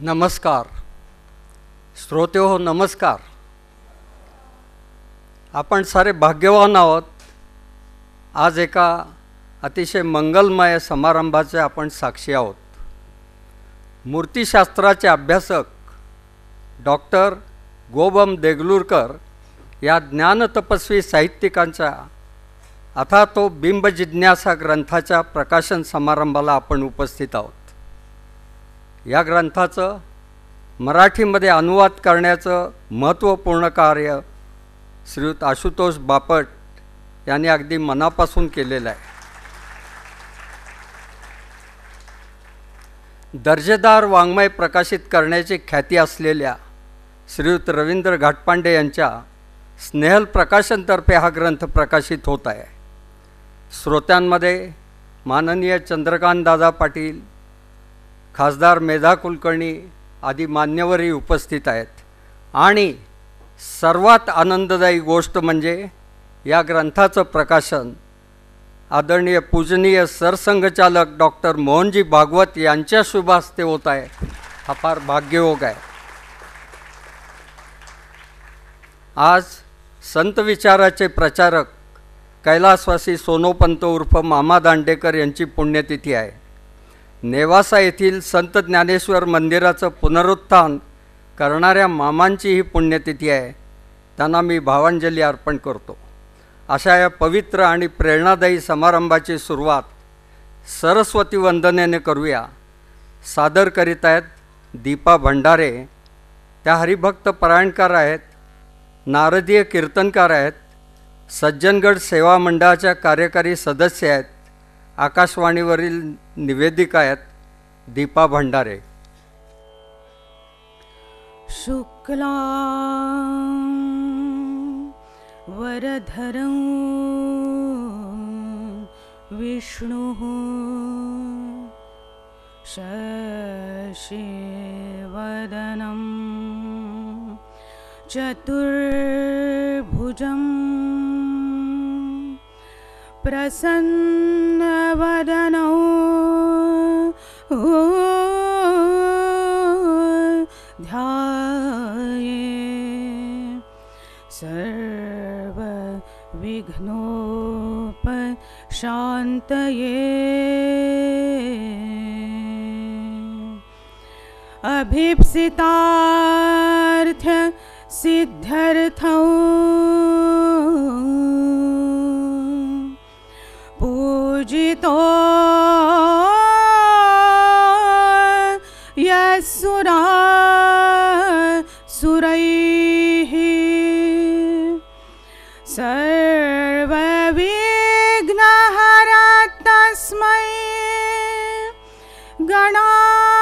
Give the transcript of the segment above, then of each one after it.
नमस्कार श्रोतेहो, नमस्कार. आपण सारे भाग्यवान आहोत. आज एका अतिशय मंगलमय समारंभाचे आपण साक्षी आहोत. मूर्तिशास्त्राचे अभ्यासक डॉक्टर गोबम देगलूरकर या ज्ञानतपस्वी साहित्यिकांच्या अथातो बिंब जिज्ञासा ग्रंथाच्या प्रकाशन समारंभाला आपण उपस्थित आहोत. या ग्रंथाचं मराठीमध्ये अनुवाद करण्याचं महत्त्वपूर्ण कार्य श्रीयुत आशुतोष बापट यांनी अगदी मनापासून केलेलं आहे. दर्जेदार वाङ्मय प्रकाशित करण्याची ख्याती असलेल्या श्रीयुत रवींद्र घाटपांडे यांच्या स्नेहल प्रकाशनतर्फे हा ग्रंथ प्रकाशित होत आहे. श्रोत्यांमध्ये माननीय चंद्रकांतदादा पाटील, खासदार मेधा कुलकर्णी आदी मान्यवरही उपस्थित आहेत. आणि सर्वात आनंददायी गोष्ट म्हणजे या ग्रंथाचं प्रकाशन आदरणीय पूजनीय सरसंघचालक डॉक्टर मोहनजी भागवत यांच्या शुभ हस्ते होत आहे. हा फार भाग्ययोग आहे. आज संत विचाराचे प्रचारक कैलासवासी सोनोपंत उर्फ मामा दांडेकर यांची पुण्यतिथी आहे. नेवासा येथील संत ज्ञानेश्वर मंदिराचं पुनरुत्थान करणाऱ्या मामांची ही पुण्यतिथी आहे. त्यांना मी भावांजली अर्पण करतो. अशा या पवित्र आणि प्रेरणादायी समारंभाची सुरुवात सरस्वती वंदनेने करूया. सादर करीत आहेत दीपा भंडारे. त्या हरिभक्त परायणकार आहेत, नारदीय कीर्तनकार आहेत, सज्जनगड सेवा मंडळाच्या कार्यकारी सदस्य आहेत, आकाशवाणीवरील निवेदिका आहेत दीपा भंडारे. शुक्लां वरधरं विष्णुः शशिवदनं चतुर्भुजं प्रसन्नवदनौ ध्याये सर्वविघ्नोपशान्तये अभीप्सितार्थ सिद्ध्यर्थौ पूजितो यस्सुरा सुरैः सर्वविघ्नहरा तस्मै गणाधिपतये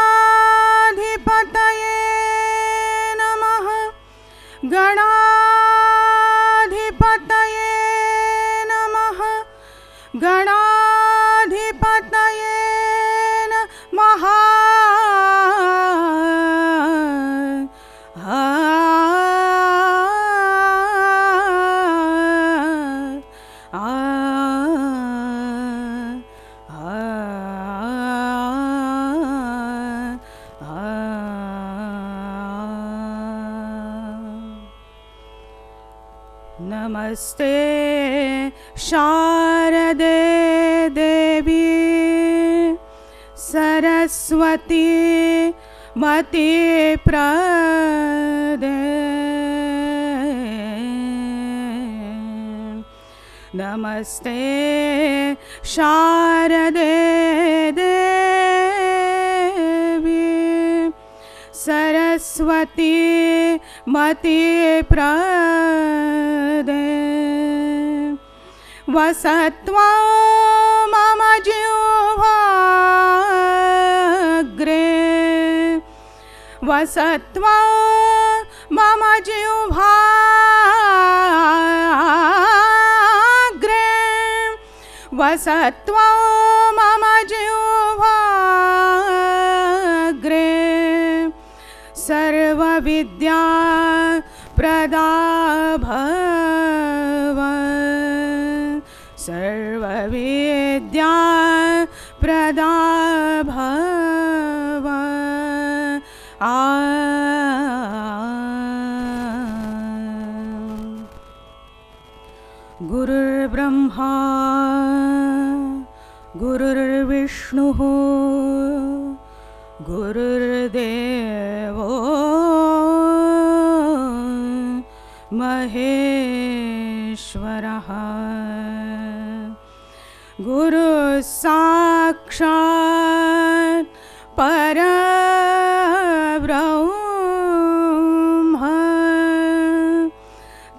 नमः. गणाधिपतये नमः. गणाधिपतये नमः. नमस्ते शारदे देवी सरस्वती मति प्रदे. नमस्ते शारदे देवी सरस्वती मति प्रदे. वसत्वा मम जिह्वाग्रे. वसत्वा मम जिह्वाग्रे. वसत्वा मम जिह्वाग्रे. सर्वविद्या प्रदा भव. सर्वविद्या प्रदा भव. गुरुर्ब्रह्मा गुरुर्विष्णुः गुरुर्देवो महेश्वरः गुरुसाक्षात् परब्रह्म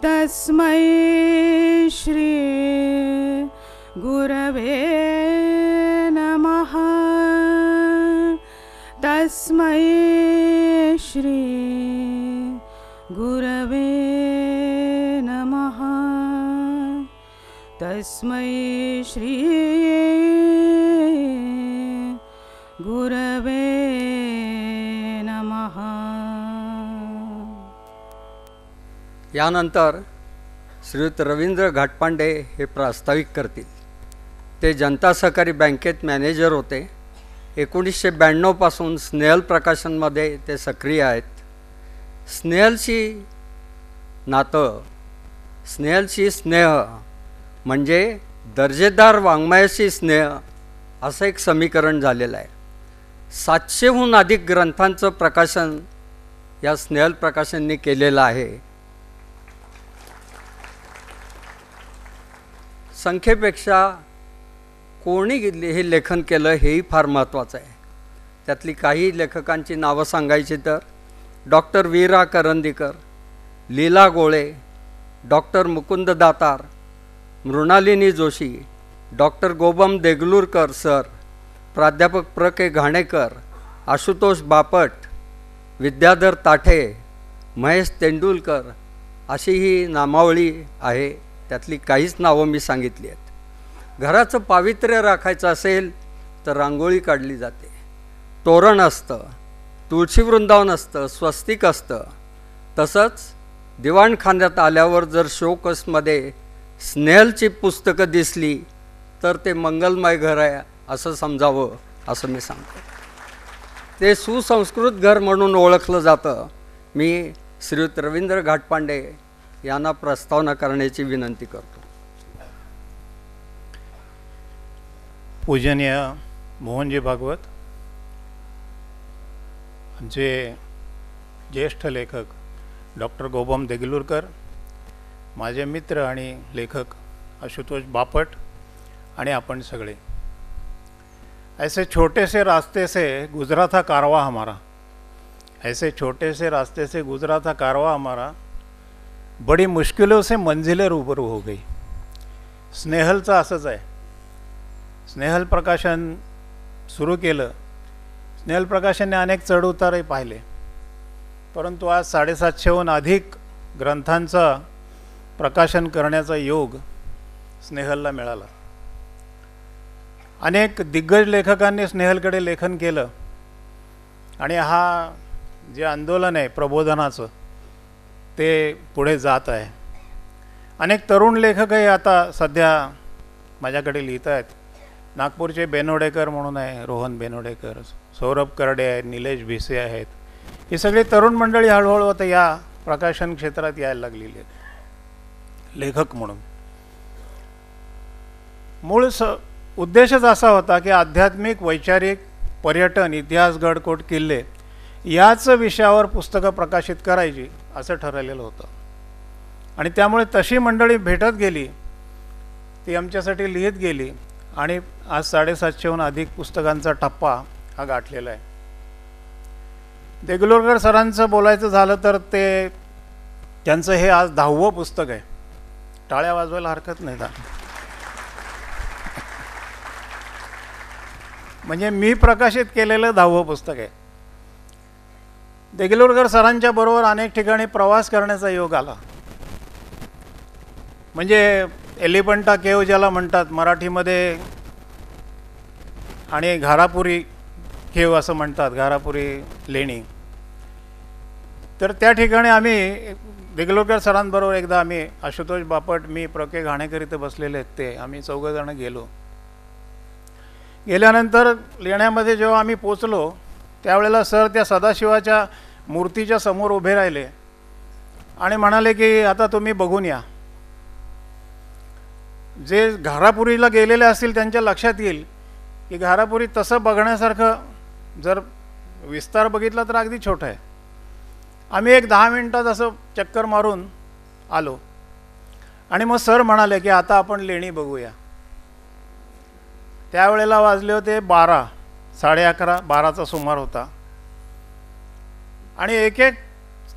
तस्मै श्री गुरवे नमः तस्मै श्री गुरवे नमः तस्मै श्री गुरवे नमः. यानंतर श्रीयुत रवींद्र घाटपांडे हे प्रास्ताविक करतील. ते जनता सहकारी बँकेत मॅनेजर होते. 1992 पासून स्नेहल प्रकाशनमध्ये ते सक्रिय आहेत. स्नेहलशी नातं, स्नेहलशी स्नेह म्हणजे दर्जेदार वाङ्मयाशी स्नेह असं एक समीकरण झालेलं आहे. 700हून अधिक ग्रंथांचं प्रकाशन या स्नेहल प्रकाशनने केलेलं आहे. संख्येपेक्षा कोणी हे लेखन केलं हेही फार महत्त्वाचं आहे. त्यातली काही लेखकांची नावं सांगायची तर डॉक्टर वीरा Karandikar, Leela Gole, doctor Mukund Datar, Mrinalini Joshi, doctor Gobam Deglurkar sir, प्राध्यापक प्र के घाणेकर, आशुतोष बापट, विद्याधर ताठे, महेश तेंडुलकर अशी ही नामावळी आहे. त्यातली काहीच नावं मी सांगितली आहेत. घराचं पावित्र्य राखायचं असेल तर रांगोळी काढली जाते, तोरण असतं, तुळशी वृंदावन असतं, स्वस्तिक असतं. तसंच दिवाणखान्यात आल्यावर जर शोकसमध्ये स्नेहलची पुस्तकं दिसली तर ते मंगलमय घर आहे असं समजावं असं मी सांगतो. ते सुसंस्कृत घर म्हणून ओळखलं जातं. मी श्रीयुत रवींद्र घाटपांडे यांना प्रस्तावना करण्याची विनंती करतो. पूजनीय मोहनजी भागवत, जे ज्येष्ठ लेखक डॉक्टर गोबम देगलूरकर, माझे मित्र आणि लेखक आशुतोष बापट आणि आपण सगळे, ऐसे छोटे से रास्ते से गुजरा था कारवा हमारा, ऐसे छोटे से रास्ते से गुजरा था कारवा हमारा, बड़ी मुश्किलों से मंजिलें रूबरू हो गई. स्नेहलचं असंच आहे. स्नेहल प्रकाशन सुरू केलं. स्नेहल प्रकाशनने अनेक चढउतारही पाहिले, परंतु आज 750हून अधिक ग्रंथांचं प्रकाशन करण्याचा योग स्नेहलला मिळाला. अनेक दिग्गज लेखकांनी स्नेहलकडे लेखन केलं आणि हा जे आंदोलन आहे प्रबोधनाचं ते पुढे जात आहे. अनेक तरुण लेखकही आता सध्या माझ्याकडे लिहित आहेत. नागपूरचे बेनोडेकर म्हणून आहे, रोहन बेनोडेकर, सौरभ करडे आहेत, निलेश भिसे आहेत. ही सगळी तरुण मंडळी हळूहळू आता या प्रकाशन क्षेत्रात यायला लागलेली आहेत लेखक म्हणून. मूळ उद्देशच असा होता की आध्यात्मिक, वैचारिक, पर्यटन, इतिहास, गडकोट, किल्ले याच विषयावर पुस्तकं प्रकाशित करायची असं ठरवलेलं होतं. आणि त्यामुळे तशी मंडळी भेटत गेली, ती आमच्यासाठी लिहित गेली आणि आज 750हून अधिक पुस्तकांचा टप्पा हा गाठलेला आहे. देगलूरकर सरांचं बोलायचं झालं तर त्यांचं हे आज 10वं पुस्तक आहे. टाळ्या वाजवायला हरकत नाही का? म्हणजे मी प्रकाशित केलेलं 10वं पुस्तक आहे. देगलूरकर सरांच्या बरोबर अनेक ठिकाणी प्रवास करण्याचा योग आला. म्हणजे एलिफंटा केव ज्याला म्हणतात मराठीमध्ये, आणि घारापुरी केव असं म्हणतात, घारापुरी लेणी. तर त्या ठिकाणी आम्ही देगलूरकर सरांबरोबर एकदा आम्ही, आशुतोष बापट, मी, प्र के घाणेकर इथे बसलेले आहेत, ते आम्ही 4 जण गेलो. गेल्यानंतर लेण्यामध्ये जेव्हा आम्ही पोचलो त्यावेळेला सर त्या सदाशिवाच्या मूर्तीच्या समोर उभे राहिले आणि म्हणाले की आता तुम्ही बघून या. जे घारापुरीला गेलेले असतील त्यांच्या लक्षात येईल की घारापुरी तसं बघण्यासारखं जर विस्तार बघितला तर अगदी छोटा आहे. आम्ही एक 10 मिनिटात असं चक्कर मारून आलो आणि मग सर म्हणाले की आता आपण लेणी बघूया. त्यावेळेला वाजले होते 12, 11:30, 12चा सुमार होता आणि एक एक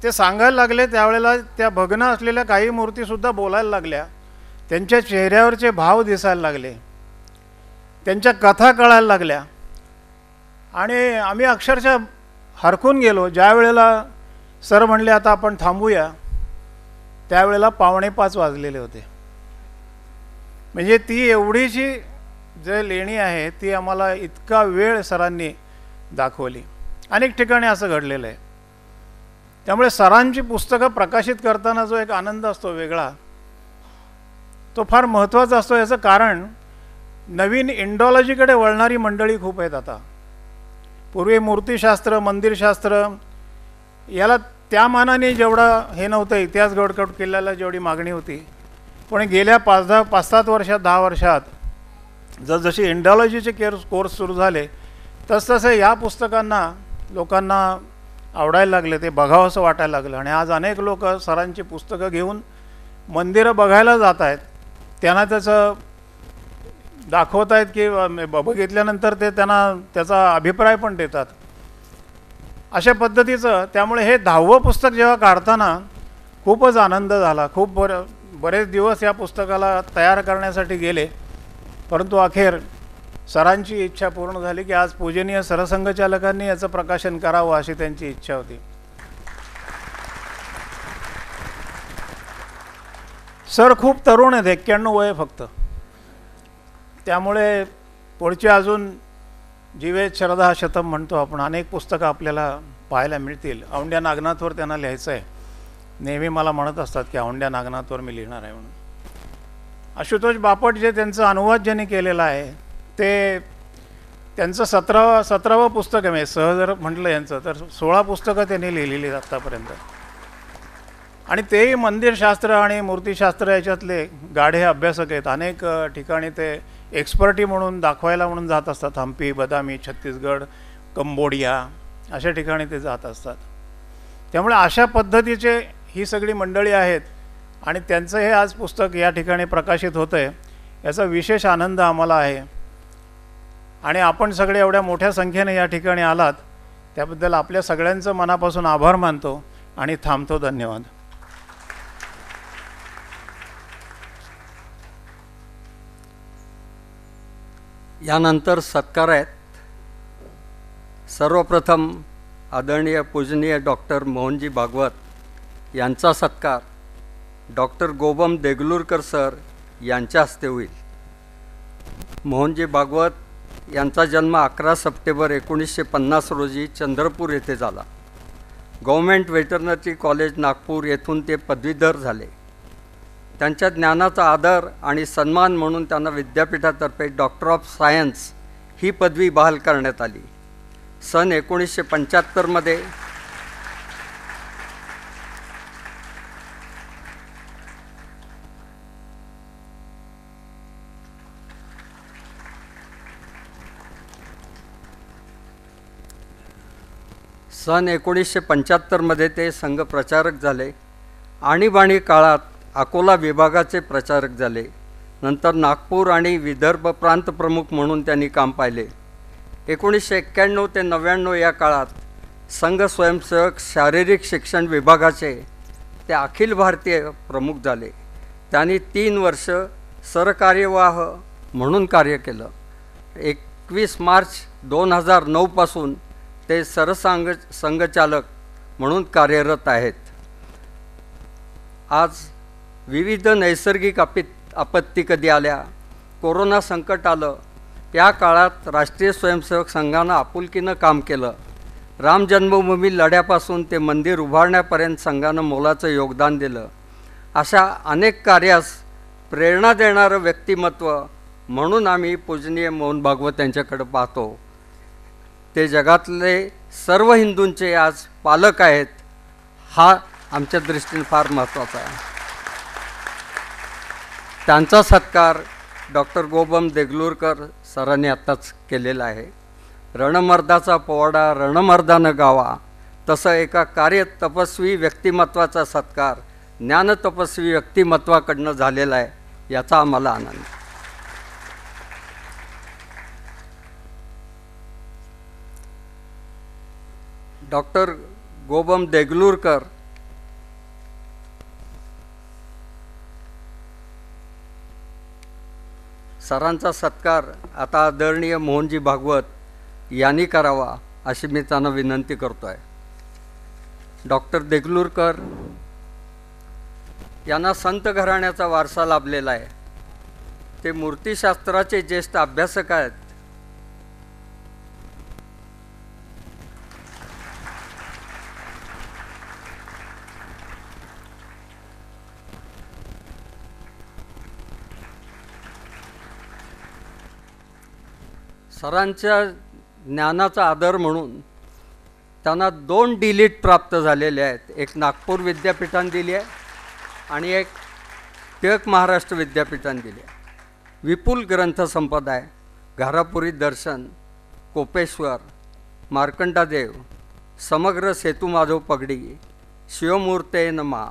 ते सांगायला लागले. त्यावेळेला त्या भग्न असलेल्या काही मूर्तीसुद्धा बोलायला लागल्या. त्यांच्या चेहऱ्यावरचे भाव दिसायला लागले, त्यांच्या कथा कळायला लागल्या आणि आम्ही अक्षरशः हरकून गेलो. ज्या वेळेला सर म्हणले आता आपण थांबूया, त्यावेळेला 4:45 वाजलेले होते. म्हणजे ती एवढीशी जे लेणी आहे ती आम्हाला इतका वेळ सरांनी दाखवली. अनेक ठिकाणी असं घडलेलं आहे. त्यामुळे सरांची पुस्तकं प्रकाशित करताना जो एक आनंद असतो वेगळा, तो फार महत्त्वाचा असतो. याचं कारण नवीन इंडॉलॉजीकडे वळणारी मंडळी खूप आहेत आता. पूर्वी मूर्तिशास्त्र, मंदिरशास्त्र याला त्या मानाने जेवढा हे नव्हतं, इतिहास गडकट किल्ल्याला जेवढी मागणी होती, पण गेल्या 5-7 वर्षात 10 वर्षात जसजशी इंडॉलॉजीचे कोर्स सुरू झाले तसतसे या पुस्तकांना लोकांना आवडायला लागले, ते बघावं असं वाटायला लागलं. आणि आज अनेक लोक सरांची पुस्तकं घेऊन मंदिरं बघायला जात आहेत, त्यांना त्याचं दाखवत आहेत की बघितल्यानंतर ते त्यांना त्याचा अभिप्राय पण देतात, अशा पद्धतीचं. त्यामुळे हे 10वं पुस्तक जेव्हा काढताना खूपच आनंद झाला. खूप बरेच दिवस या पुस्तकाला तयार करण्यासाठी गेले, परंतु अखेर सरांची इच्छा पूर्ण झाली की आज पूजनीय सरसंघचालकांनी याचं प्रकाशन करावं अशी त्यांची इच्छा होती. सर खूप तरुण आहेत, 91 वय फक्त. त्यामुळे पुढचे अजून जीवेत श्रद्धा शतम म्हणतो आपण, अनेक पुस्तकं आपल्याला पाहायला मिळतील. औंड्या नागनाथवर त्यांना लिहायचं आहे. नेहमी मला म्हणत असतात की औंड्या नागनाथवर मी लिहिणार आहे म्हणून. आशुतोष बापट जे त्यांचं अनुवाद ज्यांनी केलेलं आहे ते त्यांचं 17वं पुस्तक आहे. सहज जर म्हटलं यांचं तर 16 पुस्तकं त्यांनी लिहिलेली आत्तापर्यंत. आणि तेही मंदिरशास्त्र आणि मूर्तिशास्त्र याच्यातले गाढे अभ्यासक आहेत. अनेक ठिकाणी ते एक्सपर्टी म्हणून दाखवायला म्हणून जात असतात. हम्पी, बदामी, छत्तीसगड, कंबोडिया अशा ठिकाणी ते जात असतात. त्यामुळे अशा पद्धतीचे ही सगळी मंडळी आहेत आणि त्यांचं हे आज पुस्तक या ठिकाणी प्रकाशित होतं आहे, याचा विशेष आनंद आम्हाला आहे. आणि आपण सगळे एवढ्या मोठ्या संख्येने या ठिकाणी आलात त्याबद्दल आपल्या सगळ्यांचं मनापासून आभार मानतो आणि थांबतो. धन्यवाद. यानंतर सत्कार आहेत. सर्वप्रथम आदरणीय पूजनीय डॉक्टर मोहनजी भागवत यांचा सत्कार डॉक्टर गोबम देगलूरकर सर यांच्या हस्ते होईल. मोहनजी भागवत यांचा जन्म 11 सप्टेंबर 1950 रोजी चंद्रपूर येथे झाला. गव्हर्मेंट वेटरनरी कॉलेज नागपूर येथून ते पदवीधर झाले. त्यांच्या ज्ञानाचा आदर आणि सन्मान म्हणून त्यांना विद्यापीठातर्फे डॉक्टर ऑफ सायन्स ही पदवी बहाल करण्यात आली. सन 1975 1975 ते संघ प्रचारक झाले. आणीबाणी काळात अकोला विभागाचे प्रचारक झाले. नंतर नागपूर आणि विदर्भ प्रांत प्रमुख म्हणून त्यांनी काम पाहिले. 1991 ते 99 या काळात संघ स्वयंसेवक शारीरिक शिक्षण विभागाचे ते अखिल भारतीय प्रमुख झाले. त्यांनी 3 वर्ष सरकार्यवाह म्हणून कार्य केलं. 21 मार्च 2009 पासून ते संघचालक म्हणून कार्यरत आहेत. आज विविध नैसर्गिक आपत्ती कधी आल्या, कोरोना संकट आलं, या काळात राष्ट्रीय स्वयंसेवक संघानं आपुलकीनं काम केलं. राम जन्मभूमी लढ्यापासून ते मंदिर उभारण्यापर्यंत संघानं मोलाचं योगदान दिलं. अशा अनेक कार्यास प्रेरणा देणारं व्यक्तिमत्व म्हणून आम्ही पूजनीय मोहन भागवत यांच्याकडे पाहतो. ते जगातले सर्व हिंदूंचे आज पालक आहेत, हा आमच्या दृष्टीने फार महत्त्वाचा आहे. त्यांचा सत्कार डॉक्टर गोबम देगलूरकर सरांनी आत्ताच केलेला आहे. रणमर्दाचा पोवाडा रणमर्दानं गावा, तसं एका कार्य तपस्वी व्यक्तिमत्वाचा सत्कार ज्ञानतपस्वी व्यक्तिमत्वाकडनं झालेला आहे, याचा आम्हाला आनंद. डॉक्टर गोबम देगलूरकर सरांचा सत्कार आता आदरणीय मोहनजी भागवत यांनी करावा अशी मी त्यांना विनंती करतो आहे. डॉक्टर देगलूरकर यांना संत घराण्याचा वारसा लाभलेला आहे. ते मूर्तिशास्त्राचे ज्येष्ठ अभ्यासक आहेत. सरांच्या ज्ञानाचा आदर म्हणून त्यांना 2 डिलीट प्राप्त झालेले आहेत. एक नागपूर विद्यापीठाने दिली आहे आणि एक टिळक महाराष्ट्र विद्यापीठाने दिली आहे. विपुल ग्रंथसंपदा आहे. घारापुरी दर्शन, कोपेश्वर, मार्कंडादेव, समग्र सेतुमाधव पगडी, शिवमूर्ते नमा,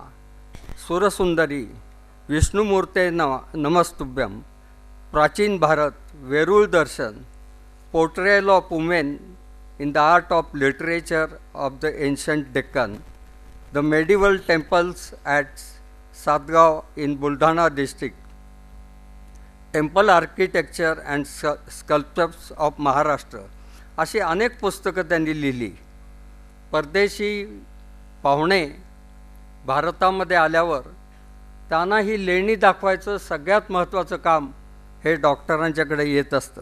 सुरसुंदरी, विष्णुमूर्ते नमस्तुभ्यम, प्राचीन भारत, वेरूळ दर्शन, portrayal of women in the art of literature of the ancient Deccan, the medieval temples at Satgaon in Buldhana district, temple architecture and sculptures of Maharashtra, अशी अनेक पुस्तकं त्यांनी लिहिली. परदेशी पाहुणे भारतामध्ये आल्यावर त्यांना ही लेणी दाखवायचं सगळ्यात महत्त्वाचं काम हे डॉक्टरांच्याकडे येत असतं.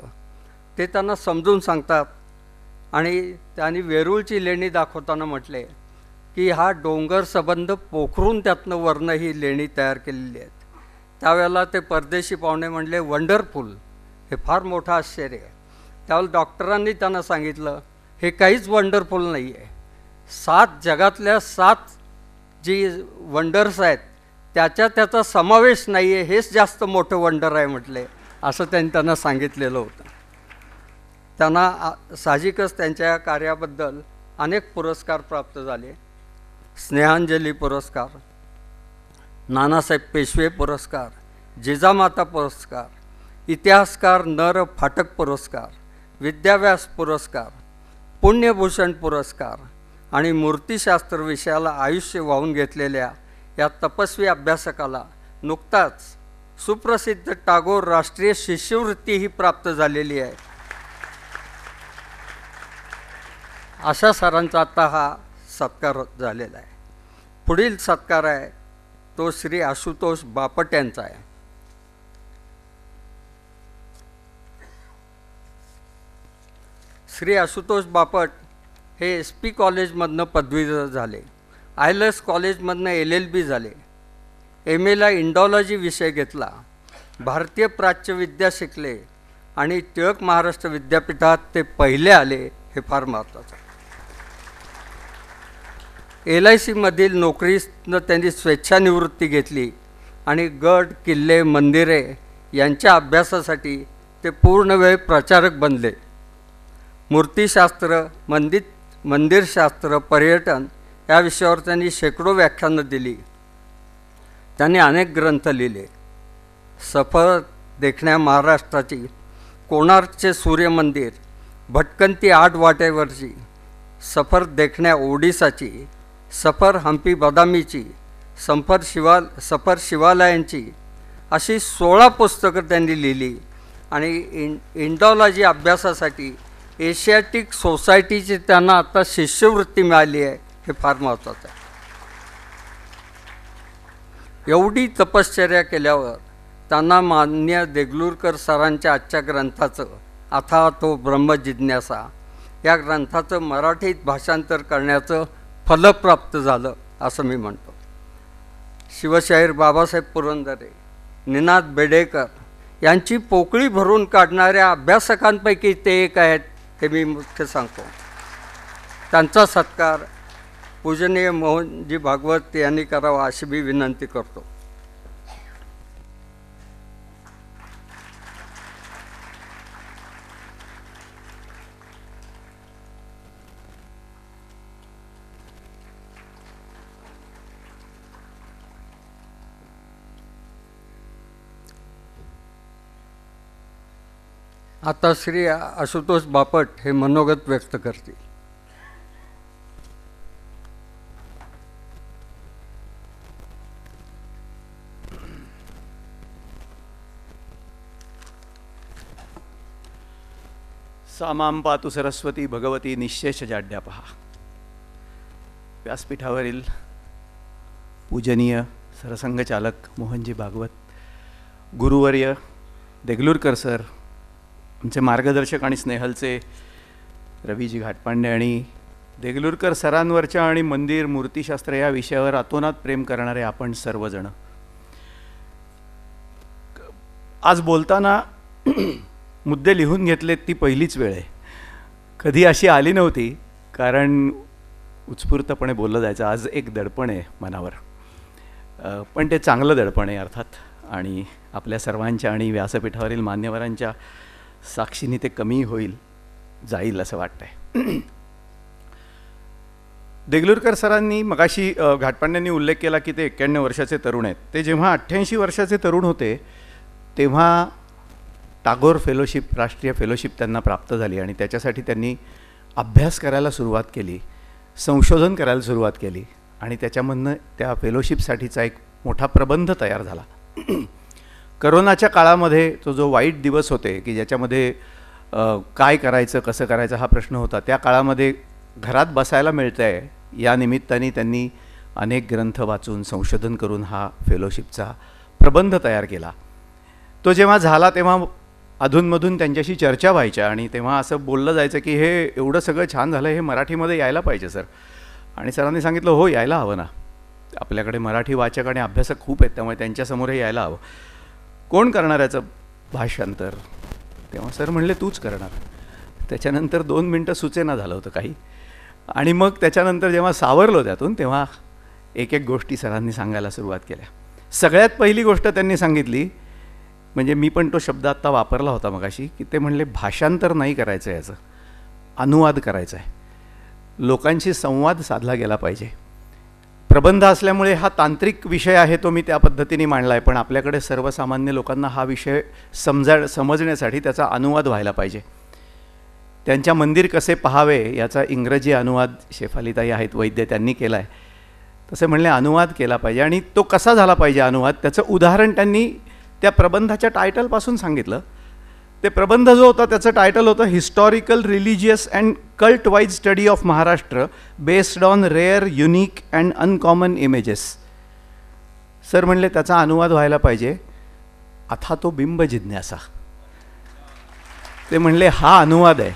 ते त्यांना समजून सांगतात आणि त्यांनी वेरूळची लेणी दाखवताना म्हटले की हा डोंगर संबंध पोखरून त्यातनं वर्ण ही लेणी तयार केलेली आहेत. त्यावेळेला ते परदेशी पाहुणे म्हणले वंडरफुल, हे फार मोठं आश्चर्य आहे. त्यावेळेला डॉक्टरांनी त्यांना सांगितलं हे काहीच वंडरफुल नाही आहे. 7 जगातल्या 7 जी वंडर्स आहेत त्याचा समावेश नाही आहे, हेच जास्त मोठं वंडर आहे म्हटले, असं त्यांना सांगितलेलं होतं. त्यांना साहजिकच त्यांच्या कार्याबद्दल अनेक पुरस्कार प्राप्त झाले. स्नेहांजली पुरस्कार, नानासाहेब पेशवे पुरस्कार, जिजामाता पुरस्कार, इतिहासकार नर फाटक पुरस्कार, विद्याव्यास पुरस्कार, पुण्यभूषण पुरस्कार आणि मूर्तिशास्त्र विषयाला आयुष्य वाहून घेतलेल्या या तपस्वी अभ्यासकाला नुकताच सुप्रसिद्ध टागोर राष्ट्रीय शिष्यवृत्तीही प्राप्त झालेली आहे. अशा सरांचा आता हा सत्कार झालेला आहे. पुढील सत्कार आहे तो श्री आशुतोष बापट यांचा आहे. श्री आशुतोष बापट हे SP कॉलेजमधनं पदवीधर झाले. ILS कॉलेजमधनं LLB झाले. MAला इंडॉलॉजी विषय घेतला. भारतीय प्राच्यविद्या शिकले आणि टिळक महाराष्ट्र विद्यापीठात ते पहिले आले, हे फार महत्त्वाचं. LIC मधील नोकरीतनं त्यांनी स्वेच्छानिवृत्ती घेतली आणि गड, किल्ले, मंदिरे यांच्या अभ्यासासाठी ते पूर्णवेळ प्रचारक बनले. मूर्तिशास्त्र, मंदिरशास्त्र, पर्यटन या विषयावर त्यांनी शेकडो व्याख्यानं दिली. त्यांनी अनेक ग्रंथ लिहिले. सफर देखण्या महाराष्ट्राची, कोणार्कचे सूर्यमंदिर, भटकंती 8 वाटेवरची, सफर देखण्या ओडिसाची, सफर हंपी बदामीची, सफर शिवालयांची, अशी 16 पुस्तकं त्यांनी लिहिली. आणि इंडॉलॉजी अभ्यासासाठी एशियाटिक सोसायटीची त्यांना आता शिष्यवृत्ती मिळाली आहे, हे फार महत्त्वाचं आहे. एवढी तपश्चर्या केल्यावर त्यांना मान्य देगलूरकर सरांच्या आजच्या ग्रंथाचं अथाह तो ब्रह्मजिज्ञासा या ग्रंथाचं मराठीत भाषांतर करण्याचं फलप्राप्त झालं असं मी म्हणतो. शिवशाहीर बाबासाहेब पुरंदरे, निनाद बेडेकर यांची पोकळी भरून काढणाऱ्या अभ्यासकांपैकी ते एक आहेत, हे मी मुख्य सांगतो. त्यांचा सत्कार पूजनीय मोहनजी भागवत यांनी करावा अशी मी विनंती करतो. आता श्री आशुतोष बापट हे मनोगत व्यक्त करतील. सामां पातु सरस्वती भगवती निःशेष जाड्यापहा. व्यासपीठावरील पूजनीय सरसंघचालक मोहनजी भागवत, गुरुवर्य देगलूरकर सर, आमचे मार्गदर्शक आणि स्नेहलचे रवीजी घाटपांडे आणि देगलूरकर सरांवरच्या आणि मंदिर मूर्तिशास्त्र या विषयावर अतोनात प्रेम करणारे आपण सर्वजण, आज बोलताना मुद्दे लिहून घेतलेत ती पहिलीच वेळ आहे. कधी अशी आली नव्हती, कारण उत्स्फूर्तपणे बोललं जायचं. आज एक दडपण आहे मनावर, पण ते चांगलं दडपण आहे अर्थात, आणि आपल्या सर्वांच्या आणि व्यासपीठावरील मान्यवरांच्या साक्षीने ते कमी जाईल असं वाटतंय. देगलूरकर सरांनी मगाशी घाटपांड्यांनी उल्लेख केला की ते 91 वर्षाचे तरुण आहेत. ते जेव्हा 88 वर्षाचे तरुण होते तेव्हा टागोर फेलोशिप, राष्ट्रीय फेलोशिप त्यांना प्राप्त झाली आणि त्याच्यासाठी त्यांनी अभ्यास करायला सुरुवात केली, संशोधन करायला सुरुवात केली आणि त्याच्यामधनं त्या फेलोशिपसाठीचा एक मोठा प्रबंध तयार झाला. करोनाच्या काळामध्ये तो जो वाईट दिवस होते की ज्याच्यामध्ये काय करायचं कसं करायचं हा प्रश्न होता, त्या काळामध्ये घरात बसायला मिळतं आहे या निमित्ताने त्यांनी अनेक ग्रंथ वाचून संशोधन करून हा फेलोशिपचा प्रबंध तयार केला. तो जेव्हा झाला तेव्हा अधूनमधून त्यांच्याशी चर्चा व्हायच्या आणि तेव्हा असं बोललं जायचं की हे एवढं सगळं छान झालं, हे मराठीमध्ये यायला पाहिजे सर. आणि सरांनी सांगितलं हो यायला हवं ना, आपल्याकडे मराठी वाचक आणि अभ्यासक खूप आहेत, त्यामुळे त्यांच्यासमोर हे यायला हवं. कोण करणार याचं भाषांतर? तेव्हा सर म्हणले तूच करणार. त्याच्यानंतर 2 मिनटं सुचेना झालं होतं काही, आणि मग त्याच्यानंतर जेव्हा सावरलो त्यातून तेव्हा एक एक गोष्टी सरांनी सांगायला सुरुवात केल्या. सगळ्यात पहिली गोष्ट त्यांनी सांगितली, म्हणजे मी पण तो शब्द आत्ता वापरला होता मगाशी, की ते म्हणले भाषांतर नाही करायचं, याचं अनुवाद करायचा आहे, लोकांशी संवाद साधला गेला पाहिजे. प्रबंध असल्यामुळे हा तांत्रिक विषय आहे तो मी त्या पद्धतीने मांडला आहे, पण आपल्याकडे सर्वसामान्य लोकांना हा विषय समजण्यासाठी त्याचा अनुवाद व्हायला पाहिजे. त्यांच्या मंदिर कसे पाहावे याचा इंग्रजी अनुवाद शेफालीताई आहेत वैद्य त्यांनी केला आहे, तसे म्हणले अनुवाद केला पाहिजे. आणि तो कसा झाला पाहिजे अनुवाद, त्याचं उदाहरण त्यांनी त्या प्रबंधाच्या टायटलपासून सांगितलं. ते प्रबंध जो होता त्याचं टायटल होतं historical religious and cult wise study of Maharashtra based on rare unique and uncommon images. Sir म्हणले त्याचा अनुवाद व्हायला पाहिजे अथा तो बिंब जिज्ञासा. ते म्हणले हा अनुवाद आहे,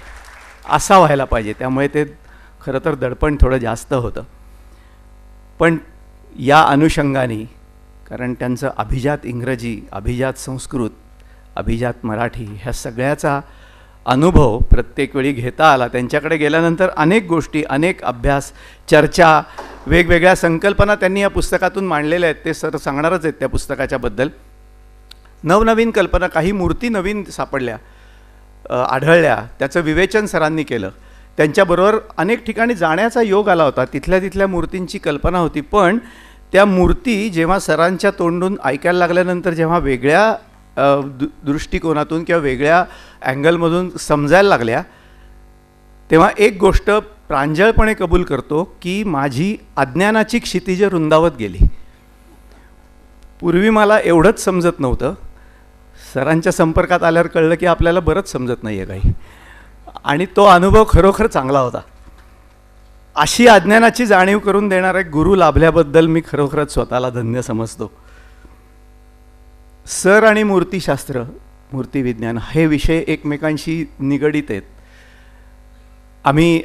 असा व्हायला पाहिजे. त्यामुळे ते खरं तर दडपण थोडं जास्त होतं, पण या अनुषंगाने, कारण त्यांचं अभिजात इंग्रजी, अभिजात संस्कृत, अभिजात मराठी ह्या सगळ्याचा अनुभव प्रत्येक वेळी घेता आला. त्यांच्याकडे गेल्यानंतर अनेक गोष्टी, अनेक अभ्यास, चर्चा, वेगवेगळ्या संकल्पना त्यांनी या पुस्तकातून मांडलेल्या आहेत. ते सर सांगणारच आहेत त्या पुस्तकाच्याबद्दल. नवनवीन कल्पना, काही मूर्ती नवीन सापडल्या, आढळल्या, त्याचं विवेचन सरांनी केलं. त्यांच्याबरोबर अनेक ठिकाणी जाण्याचा योग आला होता, तिथल्या मूर्तींची कल्पना होती, पण त्या मूर्ती जेव्हा सरांच्या तोंडून ऐकायला लागल्यानंतर जेव्हा वेगळ्या दृष्टिकोनातून किंवा वेगळ्या अँगलमधून समजायला लागल्या, तेव्हा एक गोष्ट प्रांजळपणे कबूल करतो की माझी अज्ञानाची क्षितिज रुंदावत गेली. पूर्वी मला एवढंच समजत नव्हतं, सरांच्या संपर्कात आल्यावर कळलं की आपल्याला बरंच समजत नाही आहे काही, आणि तो अनुभव खरोखर चांगला होता. अशी अज्ञानाची जाणीव करून देणारा एक गुरु लाभल्याबद्दल मी खरोखरच स्वतःला धन्य समजतो. सर आणि मूर्तिशास्त्र, मूर्तिविज्ञान हे विषय एकमेकांशी निगडीत आहेत. आम्ही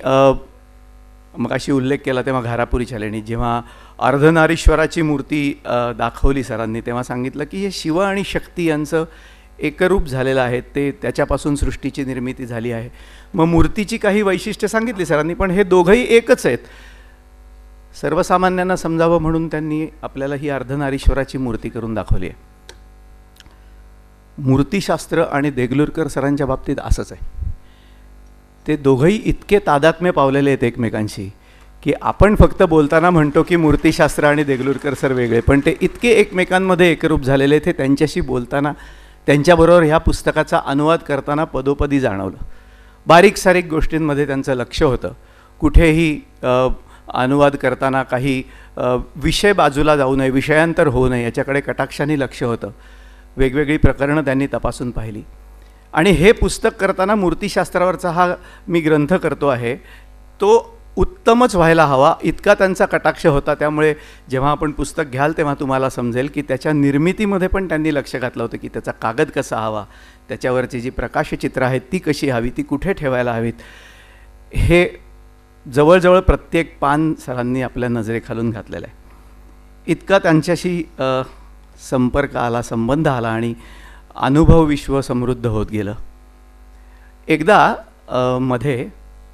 मगाशी उल्लेख केला तेव्हा घारापुरीच्या लेणी जेव्हा अर्धनारीश्वराची मूर्ती दाखवली सरांनी, तेव्हा सांगितलं की हे शिव आणि शक्ती यांचं एकरूप झालेलं आहे, ते त्याच्यापासून सृष्टीची निर्मिती झाली आहे. मग मूर्तीची काही वैशिष्ट्य सांगितली सरांनी, पण हे दोघंही एकच आहेत. सर्वसामान्यांना समजावं म्हणून त्यांनी आपल्याला ही अर्धनारीश्वराची मूर्ती करून दाखवली आहे. मूर्तिशास्त्र आणि देगलूरकर सरांच्या बाबतीत असंच आहे. ते दोघंही इतके तादात्म्य पावलेले आहेत एकमेकांशी की आपण फक्त बोलताना म्हणतो की मूर्तिशास्त्र आणि देगलूरकर सर वेगळे, पण ते इतके एकमेकांमध्ये एकरूप झालेले ते त्यांच्याशी बोलताना, त्यांच्याबरोबर ह्या पुस्तकाचा अनुवाद करताना पदोपदी जाणवलं. बारीक सारीक गोष्टींमध्ये त्यांचं लक्ष होतं. कुठेही अनुवाद करताना काही विषय बाजूला जाऊ नये, विषयांतर होऊ नये याच्याकडे कटाक्षाने लक्ष होतं. वेगवेगळी प्रकरणं त्यांनी तपासून पाहिली. आणि हे पुस्तक करताना मूर्तिशास्त्रावरचा हा मी ग्रंथ करतो आहे तो उत्तमच व्हायला हवा इतका त्यांचा कटाक्ष होता. त्यामुळे जेव्हा आपण पुस्तक घ्याल तेव्हा तुम्हाला समजेल की त्याच्या निर्मितीमध्ये पण त्यांनी लक्ष घातलं होतं की त्याचा कागद कसा हवा, त्याच्यावरची जी प्रकाशचित्र आहेत ती कशी हवी, ती कुठे ठेवायला हवीत, हे जवळजवळ प्रत्येक पान सरांनी आपल्या नजरेखालून घातलेलं आहे. इतका त्यांच्याशी संपर्क आला, संबंध आला आणि अनुभव विश्व समृद्ध होत गेलं. एकदा मध्ये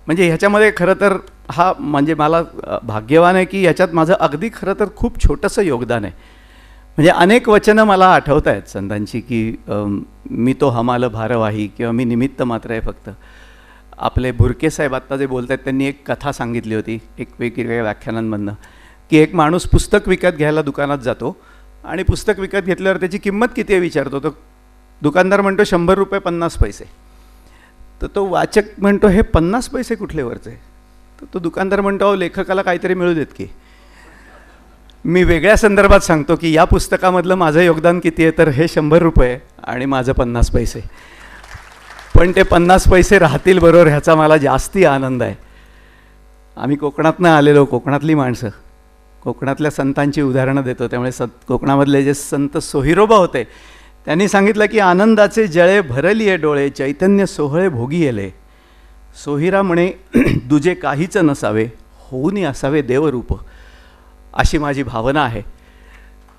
म्हणजे ह्याच्यामध्ये खरं तर हा म्हणजे मला भाग्यवान आहे की याच्यात माझं अगदी खरं तर खूप छोटंसं योगदान आहे. म्हणजे अनेक वचनं मला आठवत आहेत संतांची की मी तो हमाल भारवाही किंवा मी निमित्त मात्र आहे फक्त. आपले भुरके साहेब आत्ता जे बोलत आहेत त्यांनी एक कथा सांगितली होती एक वेगवेगळ्या व्याख्यानांमधनं की एक माणूस पुस्तक विकत घ्यायला दुकानात जातो आणि पुस्तक विकत घेतल्यावर त्याची किंमत किती आहे विचारतो. तो दुकानदार म्हणतो 100 रुपये 50 पैसे. तर तो वाचक म्हणतो हे 50 पैसे कुठले वरचे. तर तो दुकानदार म्हणतो अहो लेखकाला काहीतरी मिळू देत की. मी वेगळ्या संदर्भात सांगतो की या पुस्तकामधलं माझं योगदान किती आहे तर हे 100 रुपये आणि माझं 50 पैसे. पण ते 50 पैसे राहतील बरोबर ह्याचा मला जास्ती आनंद आहे. आम्ही कोकणातनं आलेलो, कोकणातली माणसं, कोकणातल्या संतांची उदाहरणं देतो. त्यामुळे कोकणामधले जे संत सोहिरोबा होते त्यांनी सांगितलं की आनंदाचे जळे भरलिये डोळे, चैतन्य सोहळे भोगी येले. सोहिरा म्हणे दुजे काहीच नसावे, होऊनी असावे देवरूप. अशी माझी भावना आहे.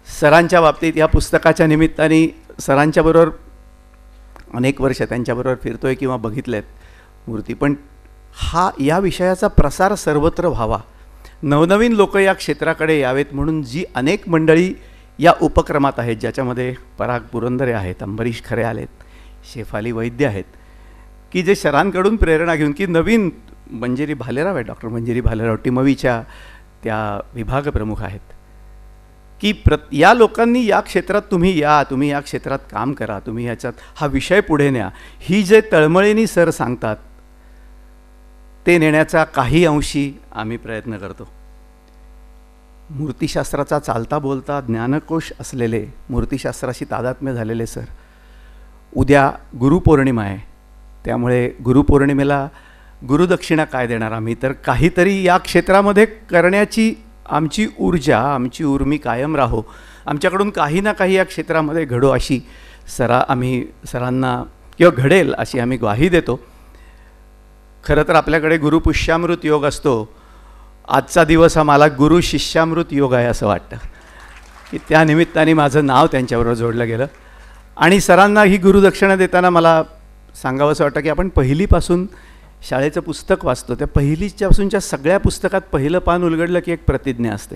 सरांच्या बाबतीत या पुस्तकाच्या निमित्ताने सरांच्याबरोबर अनेक वर्ष त्यांच्याबरोबर फिरतो आहे किंवा बघितले आहेत मूर्ती. पण या विषयाचा प्रसार सर्वत्र व्हावा, नवनवीन लोक या क्षेत्राकडे यावेत म्हणून जी अनेक मंडळी या उपक्रमात आहेत, ज्याच्यामध्ये पराग पुरंदरे आहेत, अंबरीश खरे आलेत, शेफाली वैद्य आहेत, की जे सरांकडून प्रेरणा घेऊन की नवीन मंजिरी भालेराव आहे, डॉक्टर मंजिरी भालेराव टिमवीच्या त्या विभाग प्रमुख आहेत, की या लोकांनी या क्षेत्रात तुम्ही या क्षेत्रात काम करा, तुम्ही ह्याच्यात हा विषय पुढे न्या. ही जे तळमळीने सर सांगतात ते नेण्याचा काही अंशी आम्ही प्रयत्न करतो. मूर्तिशास्त्राचा चालता बोलता ज्ञानकोश असलेले, मूर्तिशास्त्राशी तादात्म्य झालेले सर, उद्या गुरुपौर्णिमा आहे. त्यामुळे गुरुपौर्णिमेला गुरुदक्षिणा काय देणार आम्ही, तर काहीतरी या क्षेत्रामध्ये करण्याची आमची ऊर्जा, आमची उर्मी कायम राहो, आमच्याकडून काही ना काही या क्षेत्रामध्ये घडो अशी आम्ही सरांना किंवा घडेल अशी आम्ही ग्वाही देतो. खरं तर आपल्याकडे गुरुपुष्यामृत योग असतो. आजचा दिवस हा मला गुरु शिष्यामृत योग आहे असं वाटतं की त्या निमित्ताने माझं नाव त्यांच्याबरोबर जोडलं गेलं. आणि सरांना ही गुरुदक्षिणा देताना मला सांगावं असं वाटतं की आपण पहिलीपासून शाळेचं पुस्तक वाचतो, त्या पहिलीच्यापासूनच्या सगळ्या पुस्तकात पहिलं पान उलगडलं की एक प्रतिज्ञा असते,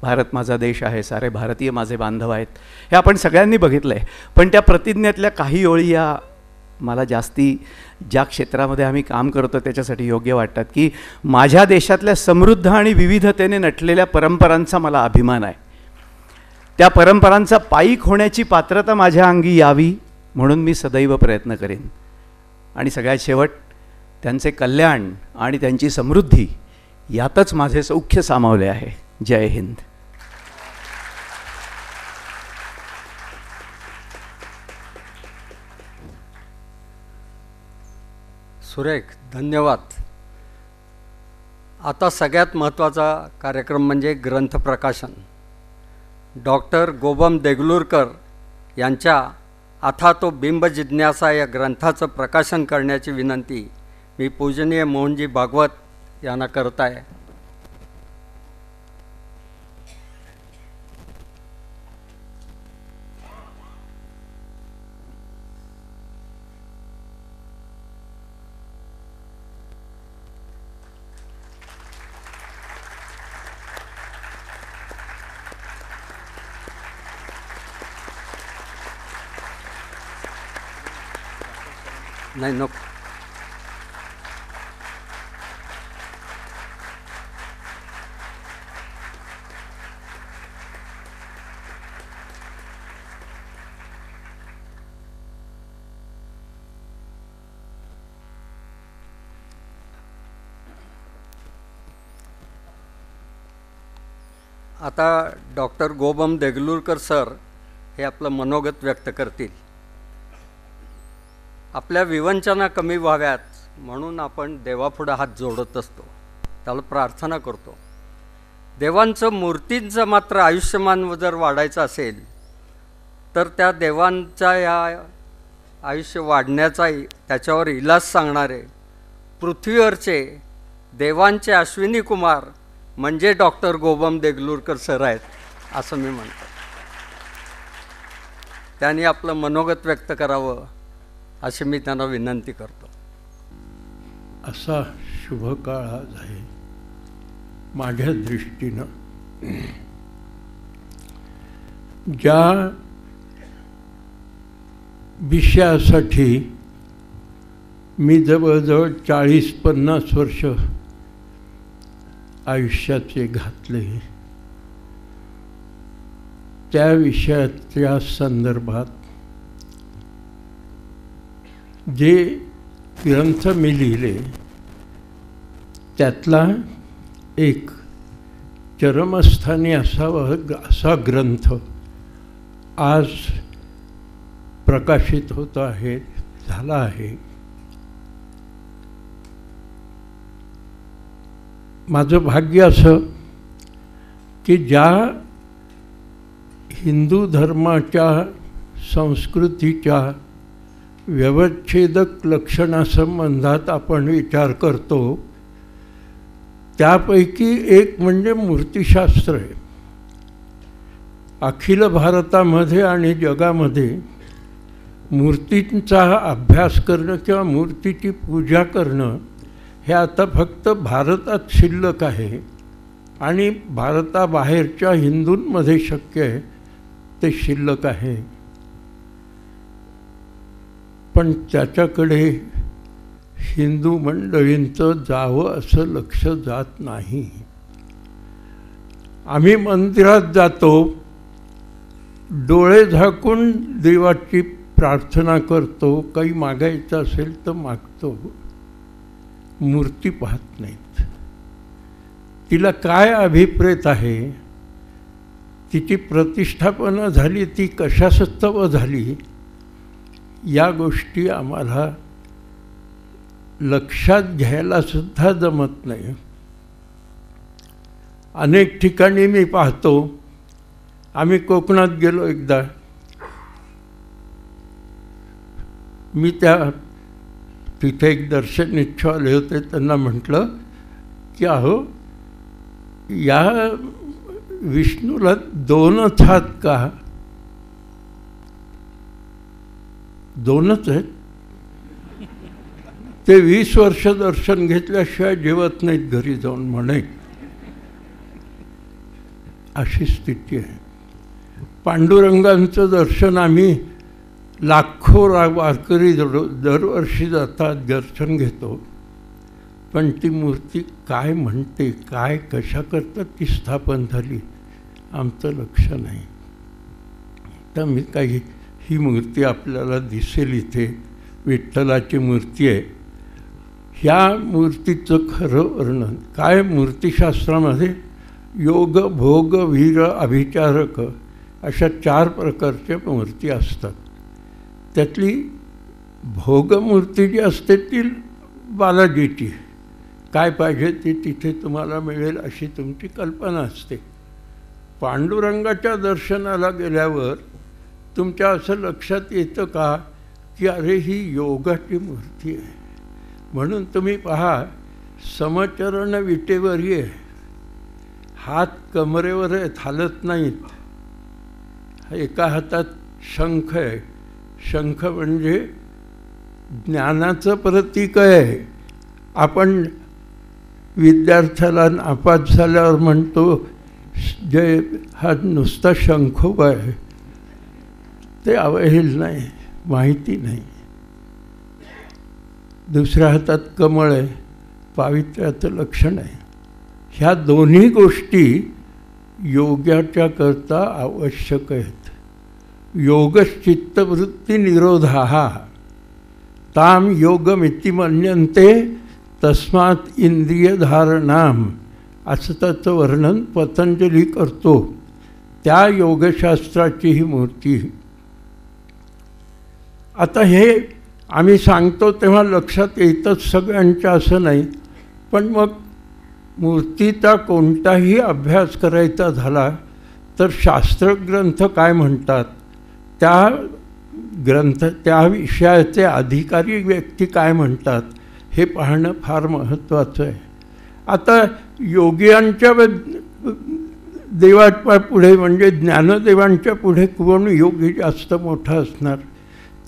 भारत माझा देश आहे, सारे भारतीय माझे बांधव आहेत. हे आपण सगळ्यांनी बघितलं आहे. पण त्या प्रतिज्ञेतल्या काही ओळी या मला जास्ती ज्या क्षेत्रामध्ये आम्ही काम करतो त्याच्यासाठी योग्य वाटतात, की माझ्या देशातल्या समृद्ध आणि विविधतेने नटलेल्या परंपरांचा मला अभिमान आहे. त्या परंपरांचा पाईक होण्याची पात्रता माझ्या अंगी यावी म्हणून मी सदैव प्रयत्न करेन. आणि सगळ्यात शेवट त्यांचे कल्याण आणि त्यांची समृद्धी यातच माझे सौख्य सामावले आहे. जय हिंद. सुरेख, धन्यवाद. आता सगळ्यात महत्त्वाचा कार्यक्रम म्हणजे ग्रंथप्रकाशन. डॉक्टर गोबम देगलूरकर यांच्या अथा तो बिंब जिज्ञासा या ग्रंथाचं प्रकाशन करण्याची विनंती मी पूजनीय मोहनजी भागवत यांना करत आहे. नाही नको. आता डॉक्टर गोबम देगलूरकर सर हे आपलं मनोगत व्यक्त करतील. आपल्या विवंचना कमी व्हाव्यात म्हणून आपण देवापुढे हात जोडत असतो, त्याला प्रार्थना करतो. देवांचं मूर्तींचं मात्र आयुष्यमान जर वाढायचं असेल तर त्या देवांच्या या आयुष्य वाढण्याचा त्याच्यावर इलाज सांगणारे पृथ्वीवरचे देवांचे अश्विनी कुमार म्हणजे डॉक्टर गोबम देगलूरकर सर आहेत असं मी म्हणतो. त्यांनी आपलं मनोगत व्यक्त करावं अशी मी त्यांना विनंती करतो. असा शुभ काळ आज आहे माझ्या दृष्टीनं. ज्या विषयासाठी मी जवळजवळ 40-50 वर्ष आयुष्याचे घातले, त्या विषयाच्या संदर्भात जे ग्रंथ मी लिहिले त्यातला एक चरमस्थानी असा ग्रंथ आज प्रकाशित होत आहे, झाला आहे. माझं भाग्य असं की ज्या हिंदू धर्माच्या संस्कृतीच्या व्यवच्छेदक लक्षणासंबंधात आपण विचार करतो त्यापैकी एक म्हणजे मूर्तिशास्त्र आहे. अखिल भारतामध्ये आणि जगामध्ये मूर्तींचा अभ्यास करणं किंवा मूर्तीची पूजा करणं हे आता फक्त भारतात शिल्लक आहे आणि भारताबाहेरच्या हिंदूंमध्ये शक्य आहे ते शिल्लक आहे. पण त्याच्याकडे हिंदू मंडळींचं जावं असं लक्ष जात नाही. आम्ही मंदिरात जातो, डोळे झाकून देवाची प्रार्थना करतो, काही मागायचं असेल तर मागतो, मूर्ती पाहत नाहीत. तिला काय अभिप्रेत आहे, तिची प्रतिष्ठापना झाली, ती कशास्तव झाली, या गोष्टी आम्हाला लक्षात घ्यायला सुद्धा जमत नाही. अनेक ठिकाणी मी पाहतो, आम्ही कोकणात गेलो एकदा, मी तिथे एक दर्शनिच्छ आले होते, त्यांना म्हटलं की अहो या विष्णूला 2च हात का? 2च आहेत. ते 20 वर्ष दर्शन घेतल्याशिवाय जेवत नाहीत घरी जाऊन म्हणे. अशी स्थिती आहे. पांडुरंगांचं दर्शन आम्ही लाखो वारकरी दरवर्षी जातात, दर्शन घेतो, पण ती मूर्ती काय म्हणते, काय कशा करता ती स्थापन झाली आमचं लक्ष नाही. तर मी काही ही मूर्ती आपल्याला दिसेल इथे, विठ्ठलाची मूर्ती आहे. ह्या मूर्तीचं खरं वर्णन काय? मूर्तिशास्त्रामध्ये योग, भोग, वीर, अभिचारक अशा 4 प्रकारच्या मूर्ती असतात. त्यातली भोगमूर्ती जी असते ती बालाजीची, काय पाहिजे ती तिथे तुम्हाला मिळेल अशी तुमची कल्पना असते. पांडुरंगाच्या दर्शनाला गेल्यावर तुमच्या असं लक्षात येतं का की अरे ही योगाची मूर्ती आहे. म्हणून तुम्ही पहा, समचरण विटेवर आहे, हात कमरेवर आहेत, हालत नाहीत. एका हातात शंख आहे, शंख म्हणजे ज्ञानाचं प्रतीक आहे. आपण विद्यार्थ्याला नापास झाल्यावर म्हणतो जे हा नुसता शंखोबा आहे, ते अवहेल नाही, माहिती नाही. दुसऱ्या हातात कमळ आहे, पावित्र्याचं लक्षण आहे. ह्या दोन्ही गोष्टी योगाच्या करता आवश्यक आहेत. योगश्चित्तवृत्ती निरोधा ताम योगमिति मन्यन्ते तस्मात् इंद्रियधारणाम असं त्याचं वर्णन पतंजली करतो. त्या योगशास्त्राची ही मूर्ती. आता हे आम्ही सांगतो तेव्हा लक्षात येतच सगळ्यांच्या असं नाही, पण मग मूर्तीचा कोणताही अभ्यास करायचा झाला तर शास्त्रग्रंथ काय म्हणतात, त्या विषयाचे अधिकारी व्यक्ती काय म्हणतात हे पाहणं फार महत्त्वाचं आहे. आता योगियांच्या देवाच्या पुढे म्हणजे ज्ञानदेवांच्या पुढे कोण योगी जास्त मोठा असणार,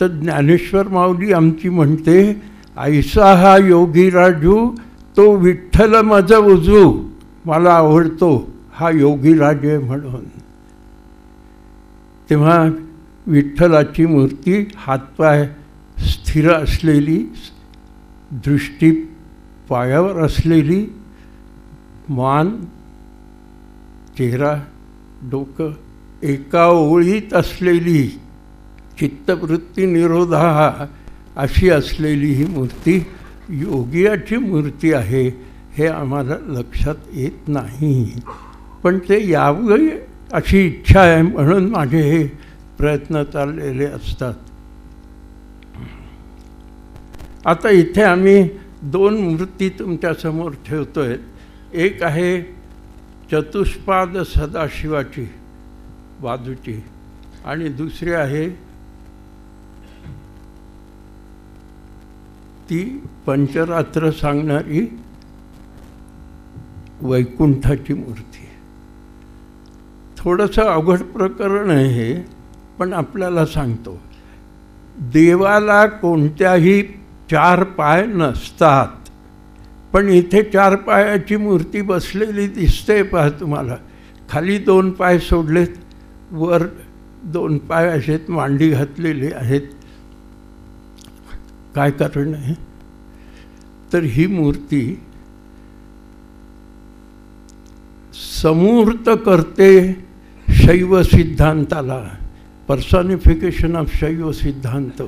तर ज्ञानेश्वर माऊली आमची म्हणते, ऐसा हा योगी राजू तो विठ्ठल मज उजू, मला आवडतो हा योगी राज आहे म्हणून. तेव्हा विठ्ठलाची मूर्ती हातपाय स्थिर असलेली, दृष्टी पायावर असलेली, मान चेहरा डोकं एका ओळीत असलेली, चित्तवृत्ती निरोधा अशी असलेली ही मूर्ती योगियाची मूर्ती आहे. हे आम्हाला लक्षात येत नाही, पण ते यावं अशी इच्छा आहे म्हणून माझे हे प्रयत्न चाललेले असतात. आता इथे आम्ही दोन मूर्ती तुमच्यासमोर ठेवतो आहे. एक आहे चतुष्पाद सदाशिवाची बाजूची आणि दुसरी आहे ती पंचरात्र सांगणारी वैकुंठाची मूर्ती. थोडंसं अवघड प्रकरण आहे हे, पण आपल्याला सांगतो. देवाला कोणत्याही 4 पाय नसतात, पण इथे 4 पायाची मूर्ती बसलेली दिसते. पहा तुम्हाला, खाली 2 पाय सोडलेत, वर 2 पाय असेत मांडी घातलेले आहेत. काय कारण आहे, तर ही मूर्ती समूर्त करते शैव सिद्धांताला, पर्सॉनिफिकेशन ऑफ शैव सिद्धांत.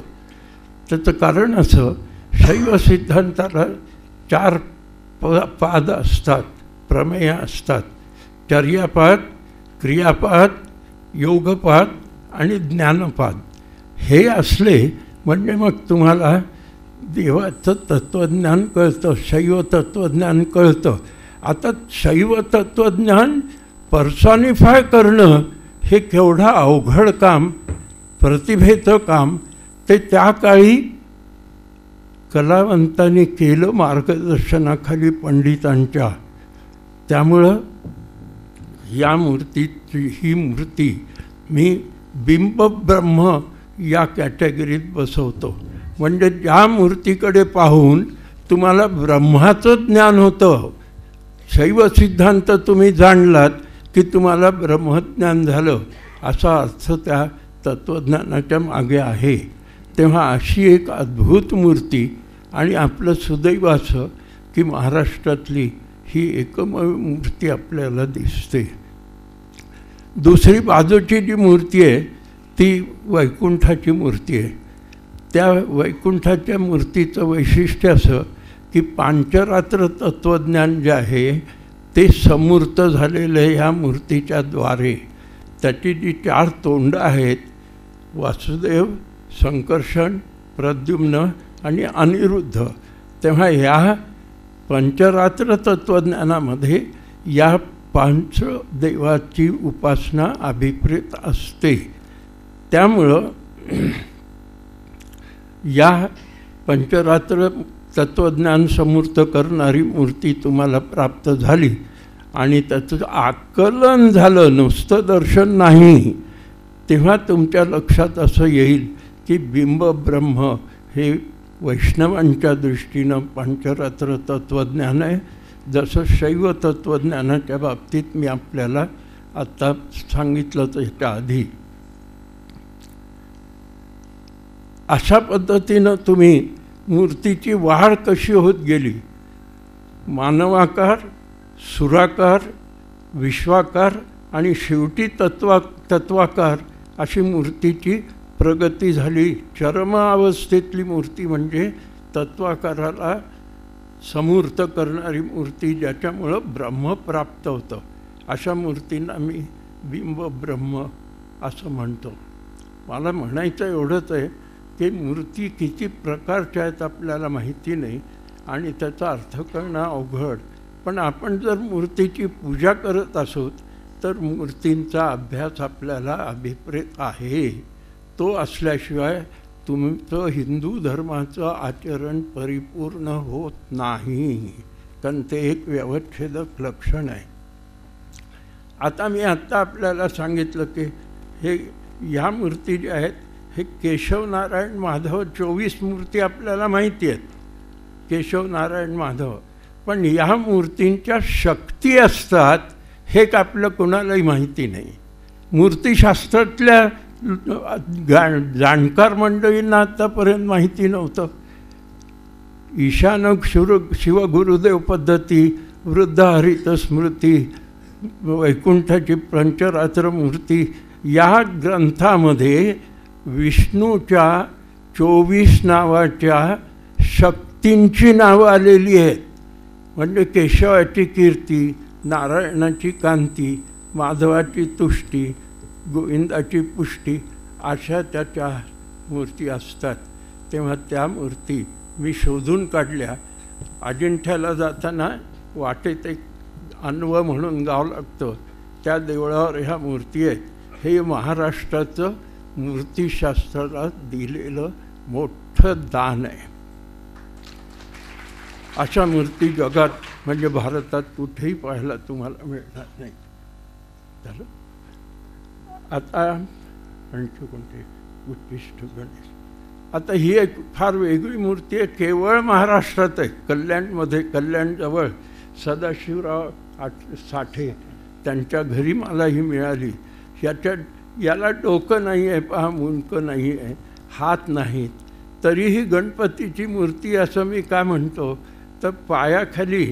त्याचं कारण असं, शैव सिद्धांताला 4 पाद असतात, प्रमेय असतात. चर्यापाद, क्रियापाद, योगपाद आणि ज्ञानपाद. हे असले म्हणजे मग तुम्हाला देवाचं तत्त्वज्ञान कळतं, शैव तत्त्वज्ञान कळतं. आता शैव तत्त्वज्ञान पर्सॉनिफाय करणं हे केवढं अवघड काम, प्रतिभेचं काम ते त्या काळी कलावंतांनी केलं मार्गदर्शनाखाली पंडितांच्या. त्यामुळं या मूर्तीची, ही मूर्ती मी बिंबब्रह्म या कॅटेगरीत बसवतो. म्हणजे ज्या मूर्तीकडे पाहून तुम्हाला ब्रह्माचं ज्ञान होतं, शैव सिद्धांत तुम्ही जाणलात की तुम्हाला ब्रह्मज्ञान झालं, असा अर्थ त्या तत्त्वज्ञानाच्या मागे आहे. तेव्हा अशी एक अद्भुत मूर्ती, आणि आपलं सुदैव असं की महाराष्ट्रातली ही एकमेव मूर्ती आपल्याला दिसते. दुसरी बाजूची जी मूर्ती आहे ती वैकुंठाची मूर्ती आहे. त्या वैकुंठाच्या मूर्तीचं वैशिष्ट्य असं की पांचरात्र तत्त्वज्ञान जे आहे ते समूर्त झालेलं आहे ह्या मूर्तीच्या द्वारे. त्याची जी 4 तोंडं आहेत, वासुदेव, संकर्षण, प्रद्युम्न आणि अनिरुद्ध. तेव्हा ह्या पंचरात्र तत्त्वज्ञानामध्ये या 5 देवाची उपासना अभिप्रेत असते. त्यामुळं या पंचरात्र तत्त्वज्ञान समूर्त करणारी मूर्ती तुम्हाला प्राप्त झाली आणि त्याचं आकलन झालं, नुसतं दर्शन नाही, तेव्हा तुमच्या लक्षात असं येईल की बिंबब्रह्म हे वैष्णवांच्या दृष्टीनं पंचरात्र तत्त्वज्ञान आहे. जसं शैव तत्त्वज्ञानाच्या बाबतीत मी आपल्याला आत्ता सांगितलं त्याच्या आधी. अशा पद्धतीनं तुम्ही मूर्तीची वाढ कशी होत गेली, मानवाकार, सुराकार, विश्वाकार आणि शेवटी तत्वाकार अशी मूर्तीची प्रगती झाली. चरम अवस्थेतली मूर्ती म्हणजे तत्वाकाराला समूर्त करणारी मूर्ती, ज्याच्यामुळं ब्रह्म प्राप्त होतं. अशा मूर्तींना मी बिंब ब्रह्म असं म्हणतो. मला म्हणायचं एवढंच आहे की मूर्ती किती प्रकारच्या आहेत आपल्याला माहिती नाही आणि त्याचा अर्थ करणं अवघड. पण आपण जर मूर्तीची पूजा करत असू तर मूर्तींचा अभ्यास आपल्याला अभिप्रेत आहे. तो असल्याशिवाय तुमचं हिंदू धर्माचं आचरण परिपूर्ण होत नाही, कारण ते एक व्यवच्छेदक लक्षण आहे. आता मी आत्ता आपल्याला सांगितलं की हे ह्या मूर्ती ज्या आहेत हे केशव नारायण माधव 24 मूर्ती आपल्याला माहिती आहेत, केशव नारायण माधव. पण ह्या मूर्तींच्या शक्ती असतात हे का आपलं कोणालाही माहिती नाही. मूर्तिशास्त्रातल्या जाणकार मंडळींना आत्तापर्यंत माहिती नव्हतं. ईशान शिवगुरुदेव पद्धती, वृद्ध हरित स्मृती, वैकुंठाची पंचरात्र मूर्ती या ग्रंथामध्ये विष्णूच्या 24 नावाच्या शक्तींची नावं आलेली आहेत. म्हणजे केशवाची कीर्ती, नारायणाची कांती, माधवाची तुष्टी, गोविंदाची पुष्टी अशा त्याच्या मूर्ती असतात. तेव्हा त्या मूर्ती मी शोधून काढल्या. अजिंठ्याला जाताना वाटेत एक अन्व म्हणून गाव लागतं, त्या देवळावर ह्या मूर्ती आहेत. हे महाराष्ट्राचं मूर्तिशास्त्राला दिलेलं मोठं दान आहे. अशा मूर्ती जगात म्हणजे भारतात कुठेही पाहायला तुम्हाला मिळणार नाही. झालं. आता पंचकोंटे उच्चिष्ट गणेश. आता ही एक फार वेगळी मूर्ती आहे, केवळ महाराष्ट्रात आहे. कल्याणमध्ये, कल्याणजवळ सदाशिवराव साठे त्यांच्या घरी मला ही मिळाली. याला डोकं नाही आहे, पहा, मुंडकं नाही आहे, हात नाहीत, तरीही गणपतीची मूर्ती असं मी काय म्हणतो तर पायाखाली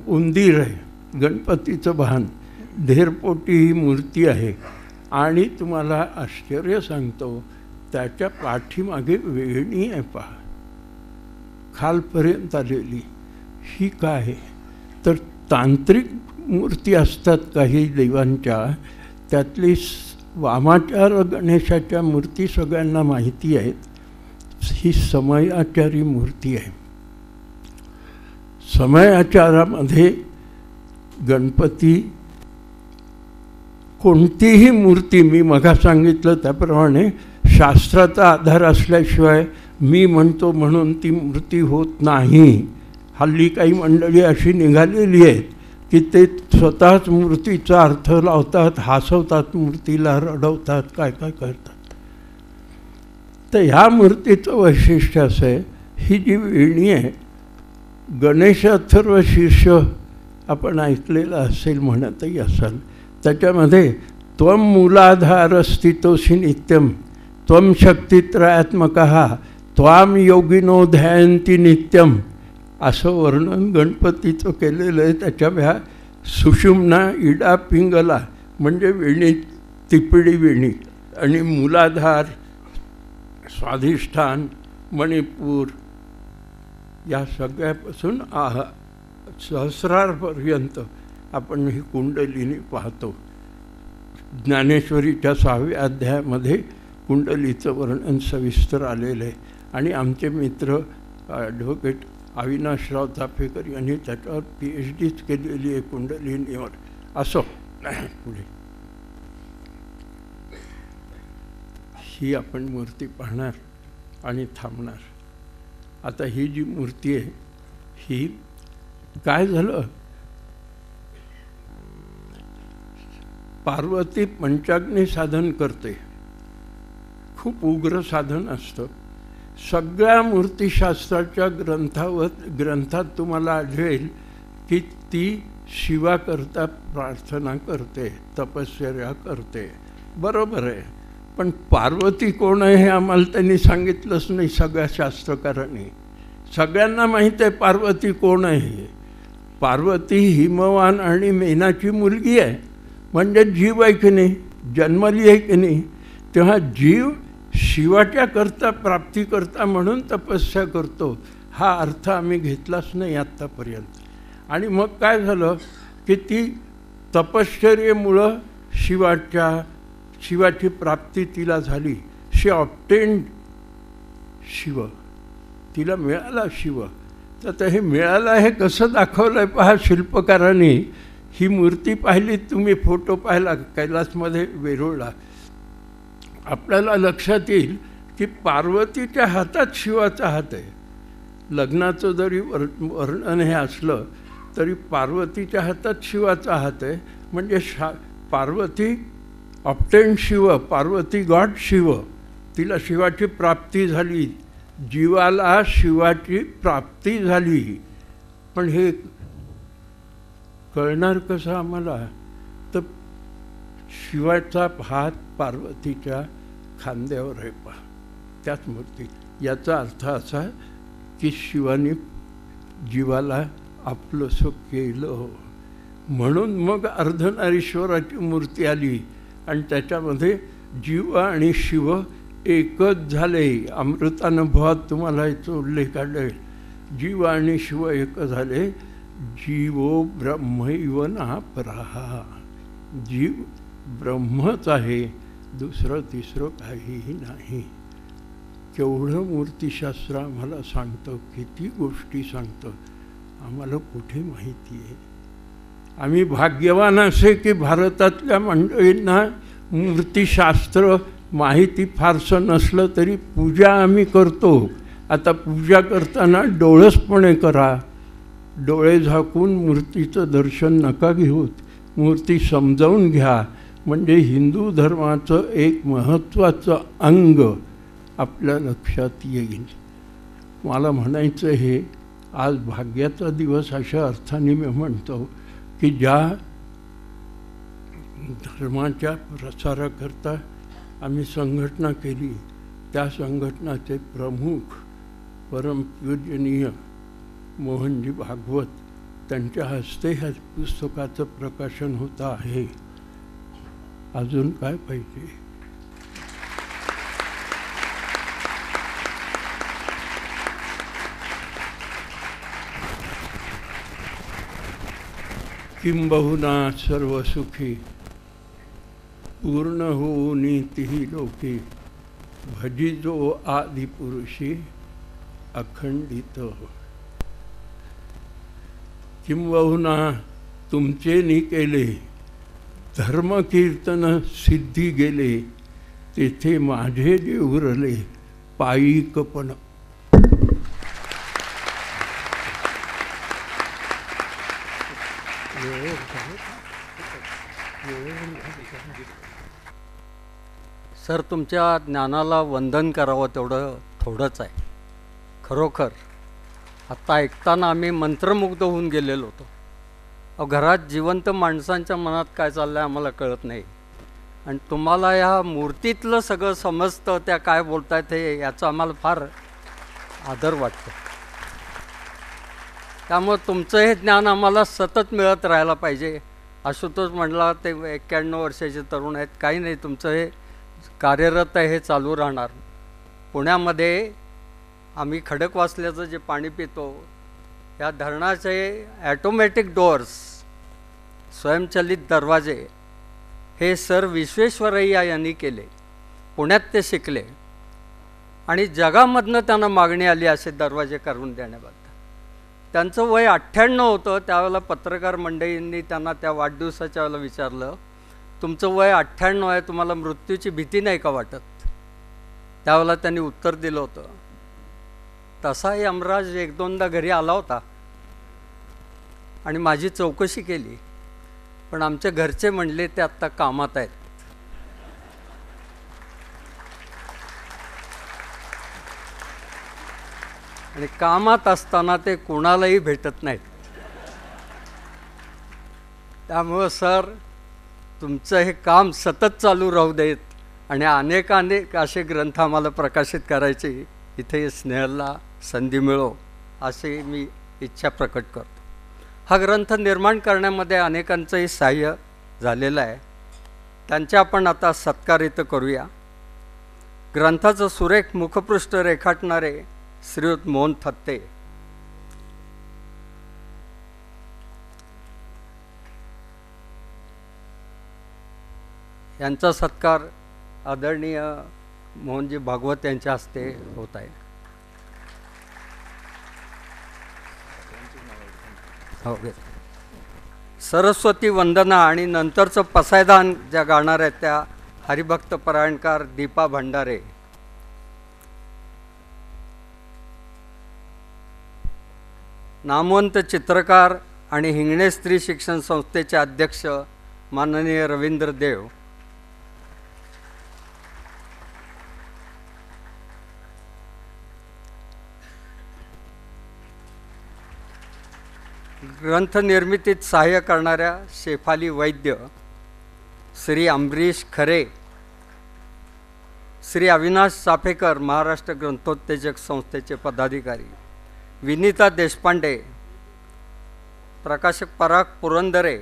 उंदीर आहे, गणपतीचं भान, ढेरपोटी ही मूर्ती आहे. आणि तुम्हाला आश्चर्य सांगतो, त्याच्या पाठीमागे वेणी आहे, पहा, खालपर्यंत आलेली. ही काय आहे तर तांत्रिक मूर्ती असतात काही देवांच्या, त्यातली वामाचार गणेशाच्या मूर्ती सगळ्यांना माहिती आहेत. ही समयाचारी मूर्ती आहे. समयाचारामध्ये गणपती कोणतीही मूर्ती, मी मगा सांगितलं त्याप्रमाणे शास्त्राचा आधार असल्याशिवाय मी म्हणतो म्हणून ती मूर्ती होत नाही. हल्ली काही मंडळी अशी निघालेली आहेत की ते स्वतःच मूर्तीचा अर्थ लावतात, हसवतात मूर्तीला, रडवतात, काय काय करतात. तर ह्या मूर्तीचं वैशिष्ट्य असं आहे, ही जी वेणी आहे, गणेश अथर्व शीर्ष आपण ऐकलेलं असेल, म्हणतही असाल. त्याच्यामध्ये त्वम मूलाधार स्थितोसी नित्यम त्वम शक्तित्रयात्मकः त्वाम योगिनो ध्यायन्ति नित्यम असं वर्णन गणपतीचं केलेलं आहे. त्याच्या सुषुम्ना, इडा, पिंगला म्हणजे वेणी, तिपडी वेणी, आणि मूलाधार, स्वाधिष्ठान, मणिपूर या सगळ्यापासून सहस्रारपर्यंत आपण ही कुंडलिनी पाहतो. ज्ञानेश्वरीच्या 6व्या अध्यायामध्ये कुंडलीचं वर्णन सविस्तर आलेलं आहे. आणि आमचे मित्र ॲडव्होकेट अविनाशराव चाफेकर यांनी त्याच्यावर PhDच केलेली आहे कुंडलिनीवर. असो, पुढे ही आपण मूर्ती पाहणार आणि थांबणार. आता ही जी मूर्ती आहे ही काय झालं, पार्वती पंचाग्नी साधन करते, खूप उग्र साधन असतं. सगळ्या मूर्तिशास्त्राच्या ग्रंथात तुम्हाला आढळेल की ती शिवाकरता प्रार्थना करते, तपश्चर्या करते. बरोबर आहे, पण पार्वती कोण आहे हे आम्हाला त्यांनी सांगितलंच नाही. सगळ्या शास्त्रकारांनी, सगळ्यांना माहीत आहे पार्वती कोण आहे. पार्वती हिमवान आणि मेनाची मुलगी आहे, म्हणजे जीव आहे की नाही, जन्मली आहे की नाही. तेव्हा जीव शिवाच्या करता प्राप्ती करता म्हणून तपस्या करतो, हा अर्थ आम्ही घेतलाच नाही आत्तापर्यंत. आणि मग काय झालं की ती तपश्चर्येमुळं शिवाची प्राप्ती तिला झाली. शी ऑब्टेन्ड शिव, तिला मिळाला शिव. तर हे मिळालं हे कसं दाखवलं आहे पहा शिल्पकारांनी. ही मूर्ती पाहिली तुम्ही, फोटो पाहिला कैलासमध्ये वेरूळला, आपल्याला लक्षात येईल की पार्वतीच्या हातात शिवाचा हात आहे. लग्नाचं जरी वर्णन हे असलं तरी पार्वतीच्या हातात शिवाचा हात आहे. म्हणजे पार्वती ऑब्टेन्ड शिव, पार्वती गॉड शिव, तिला शिवाची प्राप्ती झाली, जीवाला शिवाची प्राप्ती झाली. पण हे कळणार कसं आम्हाला, तर शिवाचा हात पार्वतीच्या खांद्यावर आहे पहा त्याच मूर्तीत. याचा अर्थ असा की शिवाने जीवाला आपलंसं केलं. म्हणून मग अर्धनारीश्वराची मूर्ती आली आणि त्याच्यामध्ये जीव आणि शिव एकच झाले. अमृतानुभवात तुम्हाला याचा उल्लेख आढळेल. जीव आणि शिव एक झाले. जीवो ब्रह्मैव नापरः, जीव ब्रह्मच आहे, दुसरं तिसरं काहीही नाही. केवढं मूर्तिशास्त्र आम्हाला सांगतं, किती गोष्टी सांगतं, आम्हाला कुठे माहिती आहे. आम्ही भाग्यवान असे की भारतातल्या मंडळींना मूर्तिशास्त्र माहिती फारसं नसलं तरी पूजा आम्ही करतो. आता पूजा करताना डोळसपणे करा, डोळे झाकून मूर्तीचं दर्शन नका घेऊत, मूर्ती समजावून घ्या. म्हणजे हिंदू धर्माचं एक महत्त्वाचं अंग आपल्या लक्षात येईल. मला म्हणायचं हे आज भाग्याचा दिवस अशा अर्थाने मी म्हणतो की ज्या धर्माच्या प्रसाराकरता आम्ही संघटना केली, त्या संघटनाचे प्रमुख परमपूजनीय मोहनजी भागवत, त्यांच्या हस्ते ह्या पुस्तकाचं प्रकाशन होतं आहे. अजून काय पाहिजे. किंबहुना सर्व सुखी पूर्ण होऊनी तिही लोकी, भजिजो आदिपुरुषी अखंडित. किंबहुना तुमचे नी केले धर्मकीर्तन सिद्धी गेले, तेथे माझे जे उरले पायिकपण. सर, तुमच्या ज्ञानाला वंदन करावं तेवढं थोडंच आहे खरोखर. आत्ता ऐकताना आम्ही मंत्रमुग्ध होऊन गेलेलो होतो. घरात जिवंत माणसांच्या मनात काय चाललं आहे आम्हाला कळत नाही, आणि तुम्हाला ह्या मूर्तीतलं सगळं समजतं, त्या काय बोलत आहेत हे याचा आम्हाला फार आदर वाटतो. त्यामुळं तुमचं हे ज्ञान आम्हाला सतत मिळत राहायला पाहिजे. आशुतोष म्हणला ते 91 वर्षाचे तरुण आहेत, काही नाही, तुमचं हे कार्यरत आहे, हे चालू राहणार. पुण्यामध्ये आम्ही खडकवासल्याचं जे पाणी पितो, या धरणाचे ॲटोमॅटिक डोअर्स, स्वयंचलित दरवाजे, हे सर विश्वेश्वरय्या यांनी केले. पुण्यात ते शिकले आणि जगामधनं त्यांना मागणी आली असे दरवाजे करून देण्याबद्दल. त्यांचं वय 98 होतं. त्यावेळेला पत्रकार मंडळींनी त्यांना त्या वाढदिवसाच्या वेळेला विचारलं, तुमचं वय 98 आहे, तुम्हाला मृत्यूची भीती नाही का वाटत? त्यावेळेला त्यांनी उत्तर दिलं होतं, तसा यमराज 1-2दा घरी आला होता आणि माझी चौकशी केली, पण आमच्या घरचे म्हणले ते आत्ता कामात आहेत. आणि कामात असताना ते कोणालाही भेटत नाहीत. त्यामुळं सर, तुमचं हे काम सतत चालू राहू देत आणि अनेक अनेक असे ग्रंथ आम्हाला प्रकाशित करायची इथे स्नेहलला संधी मिळो अशी मी इच्छा प्रकट करतो. हा ग्रंथ निर्माण करण्यामध्ये अनेकांचंही सहाय्य झालेलं आहे. त्यांचे आपण आता सत्कार इथं करूया. ग्रंथाचं सुरेख मुखपृष्ठ रेखाटणारे श्रीयुत मोहन थत्ते, यांचा सत्कार आदरणीय मोहनजी भागवत यांच्या हस्ते होत आहे. हो, सरस्वती वंदना आणि नंतरचं पसायदान ज्या गाणार आहेत त्या हरिभक्त परायणकार दीपा भंडारे. नामवंत चित्रकार आणि हिंगणे स्त्री शिक्षण संस्थेचे अध्यक्ष माननीय रवींद्र देव. ग्रंथ निर्मितीत सहाय्य करणाऱ्या शेफाली वैद्य, श्री अमरीश खरे, श्री अविनाश चाफेकर महाराष्ट्र ग्रंथोत्तेजक संस्थेचे पदाधिकारी, विनीता देशपांडे, प्रकाशक पराग पुरंदरे,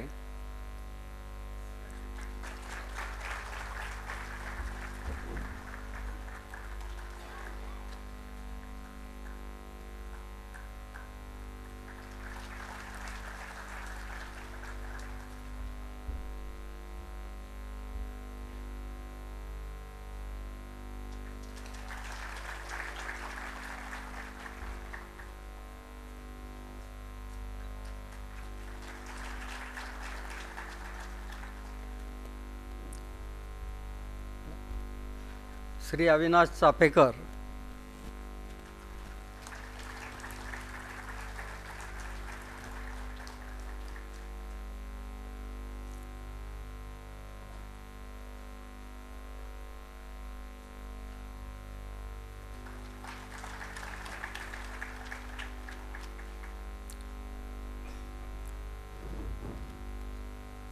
श्री अविनाश चाफेकर,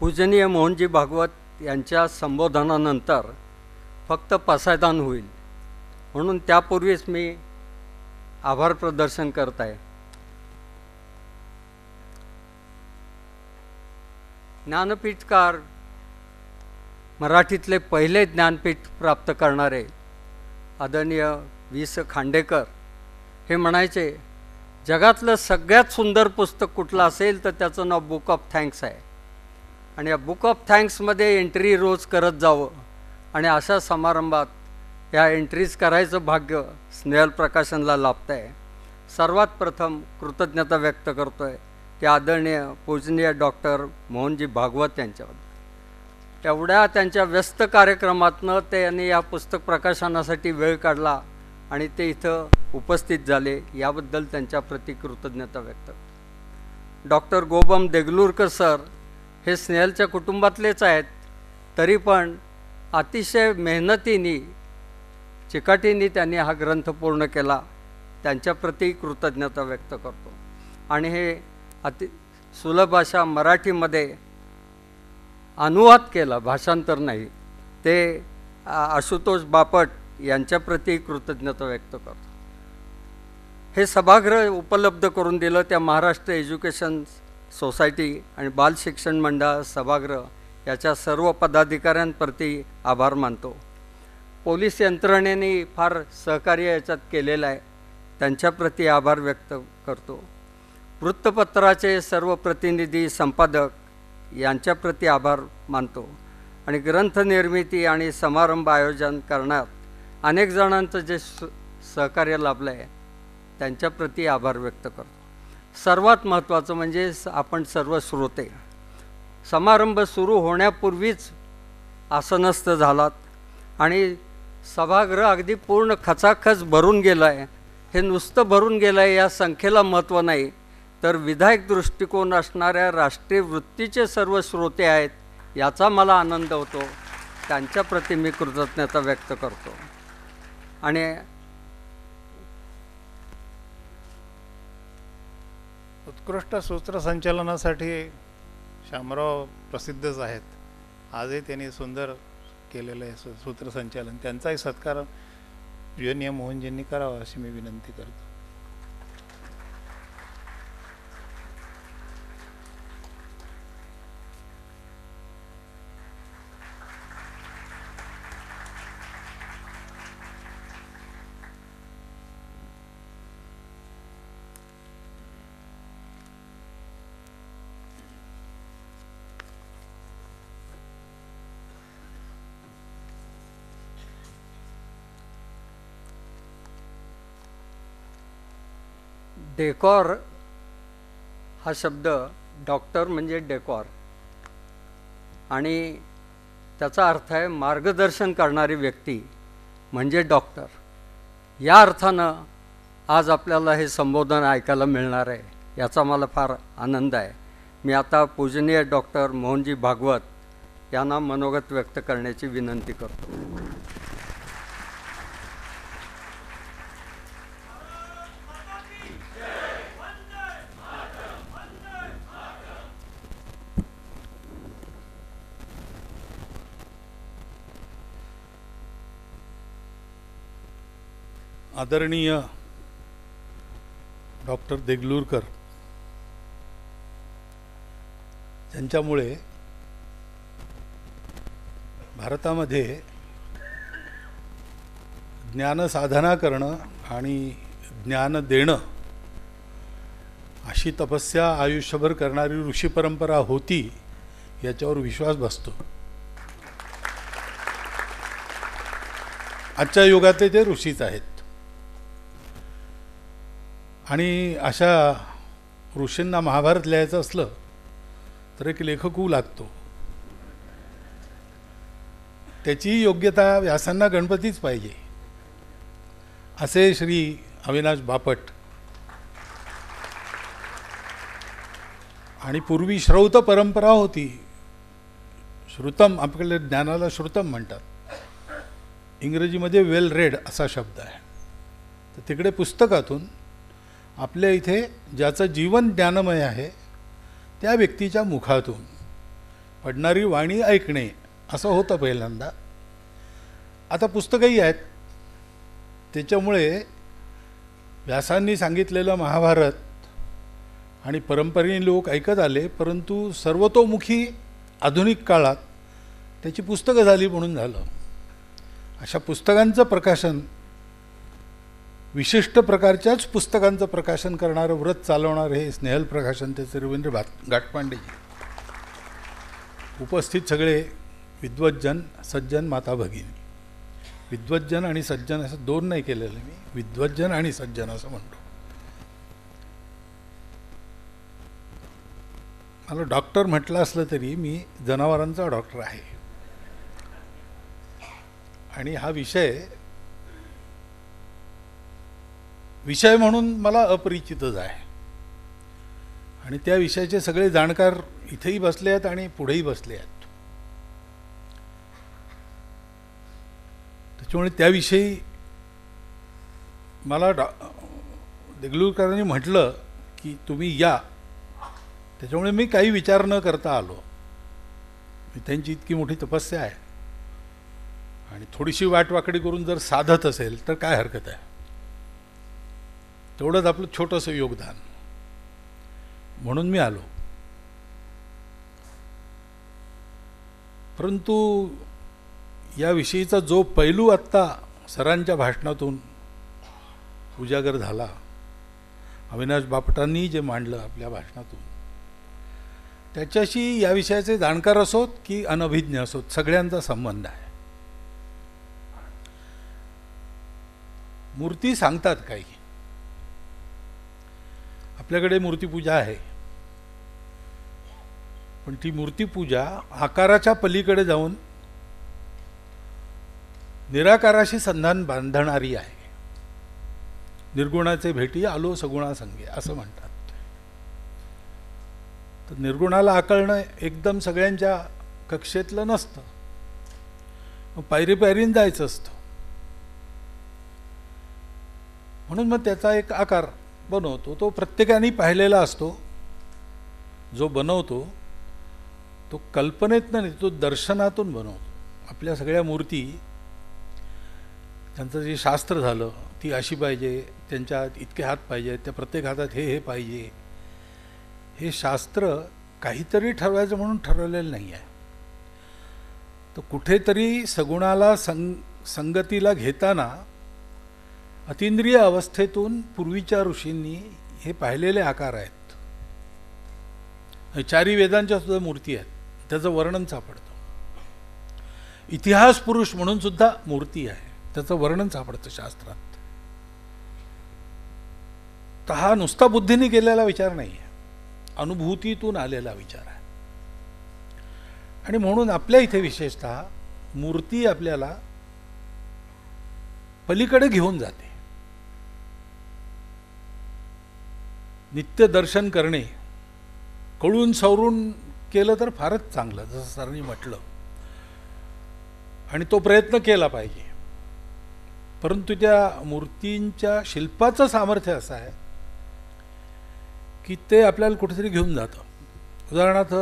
पूजनीय मोहनजी भागवत यांच्या संबोधनानंतर फक्त पसायदान होईल, म्हणून त्यापूर्वीच मी आभार प्रदर्शन करत आहे. ज्ञानपीठकार, मराठीतले पहिले ज्ञानपीठ प्राप्त करणारे आदरणीय वि.स. खांडेकर हे म्हणायचे, जगातलं सगळ्यात सुंदर पुस्तक कुठलं असेल तर त्याचं नाव बुक ऑफ थँक्स आहे, आणि या बुक ऑफ थँक्समध्ये एंट्री रोज करत जावं. आणि अशा समारंभात या एंट्रीज करायचं भाग्य स्नेहल प्रकाशनला लाभतं आहे. सर्वात प्रथम कृतज्ञता व्यक्त करतो आहे की आदरणीय पूजनीय डॉक्टर मोहनजी भागवत यांच्याबद्दल. एवढ्या त्यांच्या व्यस्त कार्यक्रमातनं त्यांनी या पुस्तक प्रकाशनासाठी वेळ काढला आणि ते इथं उपस्थित झाले, याबद्दल त्यांच्याप्रती कृतज्ञता व्यक्त. डॉक्टर गोबम देगलूरकर सर हे स्नेहलच्या कुटुंबातलेच आहेत, तरी पण अतिशय मेहनतीने चिकाटीने त्यांनी हा ग्रंथ पूर्ण केला, त्यांच्याप्रती कृतज्ञता व्यक्त करतो. आणि हे सुलभ भाषा मराठीमध्ये अनुवाद केला, भाषांतर नाही, ते आशुतोष बापट यांच्याप्रती कृतज्ञता व्यक्त करतो. हे सभागृह उपलब्ध करून दिलं त्या महाराष्ट्र एज्युकेशन सोसायटी आणि बाल शिक्षण मंडळ सभागृह याच्या सर्व पदाधिकाऱ्यांप्रती आभार मानतो. पोलीस यंत्रणेने फार सहकार्य याच्यात केलेलं आहे, त्यांच्याप्रती आभार व्यक्त करतो. वृत्तपत्राचे सर्व प्रतिनिधी, संपादक यांच्याप्रती आभार मानतो. आणि ग्रंथनिर्मिती आणि समारंभ आयोजन करण्यात अनेक जणांचं जे सहकार्य लाभलं आहे त्यांच्याप्रती आभार व्यक्त करतो. सर्वात महत्त्वाचं म्हणजे आपण सर्व श्रोते, समारंभ सुरू होण्यापूर्वीच आसनस्थ झालात आणि सभागृह अगदी पूर्ण खचाखच भरून गेलं आहे. हे नुसतं भरून गेलं आहे या संख्येला महत्त्व नाही, तर विधायक दृष्टिकोन असणाऱ्या राष्ट्रीय वृत्तीचे सर्व श्रोते आहेत याचा मला आनंद होतो. त्यांच्याप्रती मी कृतज्ञता व्यक्त करतो. आणि उत्कृष्ट सूत्रसंचालनासाठी शामराव प्रसिद्धच आहेत. आजही त्यांनी सुंदर केलेलं आहे सूत्रसंचालन, त्यांचाही सत्कार पूजनीय मोहनजींनी करावा अशी मी विनंती करतो. डेकॉर हा शब्द डॉक्टर म्हणजे डेकॉर आणि त्याचा अर्थ आहे मार्गदर्शन करणारी व्यक्ती म्हणजे डॉक्टर. या अर्थानं आज आपल्याला हे संबोधन ऐकायला मिळणार आहे, याचा मला फार आनंद आहे. मी आता पूजनीय डॉक्टर मोहनजी भागवत यांना मनोगत व्यक्त करण्याची विनंती करतो. आदरणीय डॉक्टर देगलूरकर यांच्यामुळे भारतामध्ये ज्ञानसाधना करणं आणि ज्ञान देणं अशी तपस्या आयुष्यभर करणारी ऋषी परंपरा होती याच्यावर विश्वास बसतो. आजच्या युगातले ते ऋषीच आहेत आणि अशा ऋषींना महाभारत लिहायचं असलं तर एक लेखक लागतो. त्याची योग्यता व्यासांना गणपतीच पाहिजे असे श्री अविनाश बापट. आणि पूर्वी श्रौत परंपरा होती. श्रुतम, आपल्याकडे ज्ञानाला श्रुतम म्हणतात, इंग्रजीमध्ये वेल रेड असा शब्द आहे. तर तिकडे पुस्तकातून आपल्या इथे ज्याचं जीवन ज्ञानमय आहे त्या व्यक्तीच्या मुखातून पडणारी वाणी ऐकणे असं होतं पहिल्यांदा. आता पुस्तकही आहेत, त्याच्यामुळे व्यासांनी सांगितलेलं महाभारत आणि परंपरेने लोक ऐकत आले, परंतु सर्वतोमुखी आधुनिक काळात त्याची पुस्तकं झाली म्हणून झालं. अशा पुस्तकांचं प्रकाशन, विशिष्ट प्रकारच्याच पुस्तकांचं प्रकाशन करणारं व्रत चालवणार हे स्नेहल प्रकाशन त्याचे रवींद्र घाटपांडेजी. उपस्थित सगळे विद्वज्जन, सज्जन, माता भगिनी. विद्वज्जन आणि सज्जन असं दोन नाही केलेलं मी, विद्वज्जन आणि सज्जन असं म्हणतो. मला डॉक्टर म्हटलं असलं तरी मी जनावरांचा डॉक्टर आहे आणि हा विषय म्हणून मला अपरिचितच आहे आणि त्या विषयाचे सगळे जाणकार इथेही बसले आहेत आणि पुढेही बसले आहेत. त्याच्यामुळे त्याविषयी मला देगलूरकरांनी म्हटलं की तुम्ही या, त्याच्यामुळे मी काही विचार न करता आलो. त्यांची इतकी मोठी तपस्या आहे आणि थोडीशी वाटवाकडी करून जर साधत असेल तर काय हरकत आहे. तेवढंच आपलं छोटंसं योगदान म्हणून मी आलो. परंतु याविषयीचा जो पैलू आत्ता सरांच्या भाषणातून उजागर झाला, अविनाश बापटांनी जे मांडलं आपल्या भाषणातून, त्याच्याशी या विषयाचे जाणकार असोत की अनभिज्ञ असोत सगळ्यांचा संबंध आहे. मूर्ती सांगतात काही, आपल्याकडे मूर्तीपूजा आहे, पण ती मूर्तीपूजा आकाराच्या पलीकडे जाऊन निराकाराशी संधान बांधणारी आहे. निर्गुणाचे भेटी आलो सगुणा संगे असं म्हणतात. तर निर्गुणाला आकळणं एकदम सगळ्यांच्या कक्षेतलं नसतं, मग पायरी पायरीने जायचं असतं. म्हणून मग त्याचा एक आकार बनवतो, तो प्रत्येकाने पाहिलेला असतो. जो बनवतो तो कल्पनेतनं नाही, तो दर्शनातून बनवतो. आपल्या सगळ्या मूर्ती, त्यांचं जे शास्त्र झालं, ती अशी पाहिजे, त्यांच्यात इतके हात पाहिजे, त्या प्रत्येक हातात हे पाहिजे, हे शास्त्र काहीतरी ठरवायचं म्हणून ठरवलेलं नाही आहे. तर कुठेतरी सगुणाला संगतीला घेताना अतींद्रिय अवस्थेतून पूर्वीच्या ऋषींनी हे पाहिलेले आकार आहेत. चारी वेदांच्या सुद्धा मूर्ती आहेत, त्याचं वर्णन सापडतं. इतिहास पुरुष म्हणून सुद्धा मूर्ती आहे, त्याचं वर्णन सापडतं शास्त्रात. तर हा नुसता बुद्धीने केलेला विचार नाही आहे, अनुभूतीतून आलेला विचार आहे. आणि म्हणून आपल्या इथे विशेषतः मूर्ती आपल्याला पलीकडे घेऊन जाते. नित्य दर्शन करणे कळून सवरून केलं तर फारच चांगलं, जसं सरांनी म्हटलं, आणि तो प्रयत्न केला पाहिजे. परंतु त्या मूर्तींच्या शिल्पाचं सामर्थ्य असं आहे की ते आपल्याला कुठेतरी घेऊन जातं. उदाहरणार्थ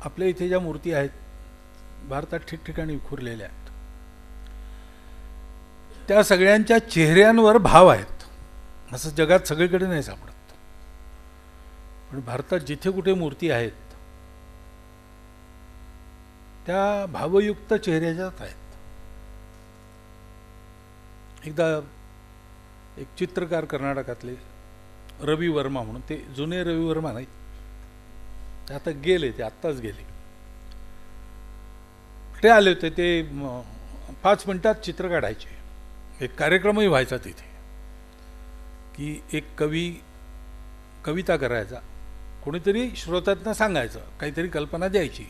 आपल्या इथे ज्या मूर्ती आहेत भारतात ठिकठिकाणी विखुरलेल्या आहेत, त्या सगळ्यांच्या चेहऱ्यांवर भाव आहेत. असं जगात सगळीकडे नाही सापडत, पण भारतात जिथे कुठे मूर्ती आहेत त्या भावयुक्त चेहऱ्याच्याच आहेत. एकदा एक चित्रकार कर्नाटकातले रवी वर्मा म्हणून, ते जुने रवी वर्मा नाहीत, ते आता गेले, ते आत्ताच गेले. ते आले होते, ते 5 मिनिटात चित्र काढायचे. एक कार्यक्रमही व्हायचा तिथे की एक कवी कविता करायचा, कोणीतरी श्रोत्यांना सांगायचं, काहीतरी कल्पना द्यायची,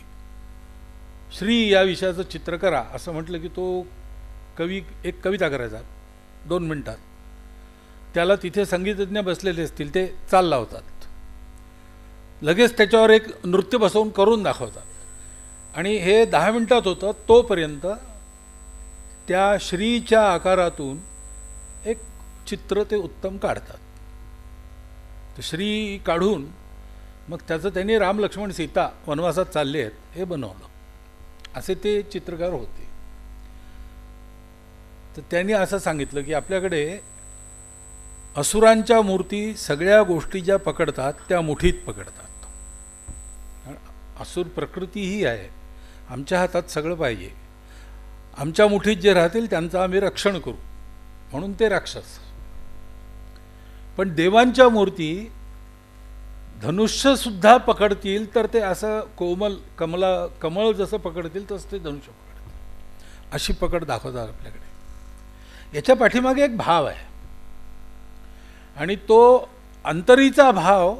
श्री या विषयाचं चित्र करा असं म्हटलं की तो कवी एक कविता करायचा 2 मिनिटात. त्याला तिथे संगीतज्ञ बसलेले असतील, ते चाल लावतात, लगेच त्याच्यावर एक नृत्य बसवून करून दाखवतात, आणि हे 10 मिनिटात होतं. तोपर्यंत त्या श्रीच्या आकारातून एक चित्र ते उत्तम काढतात. तर श्री काढून मग त्याचं त्यांनी राम लक्ष्मण सीता वनवासात चालले आहेत हे बनवलं. असे ते चित्रकार होते. तर त्यांनी असं सांगितलं की आपल्याकडे असुरांच्या मूर्ती सगळ्या गोष्टी ज्या पकडतात त्या मुठीत पकडतात. असुर प्रकृती ही आहे, आमच्या हातात सगळं पाहिजे, आमच्या मुठीत जे राहतील त्यांचं आम्ही रक्षण करू, म्हणून ते राक्षस. पण देवांच्या मूर्ती धनुष्य सुद्धा पकडतील तर ते असं कमळ जसं पकडतील तसं ते धनुष्य पकडतील, अशी पकड दाखवतात आपल्याकडे. याच्या पाठीमागे एक भाव आहे, आणि तो अंतरीचा भाव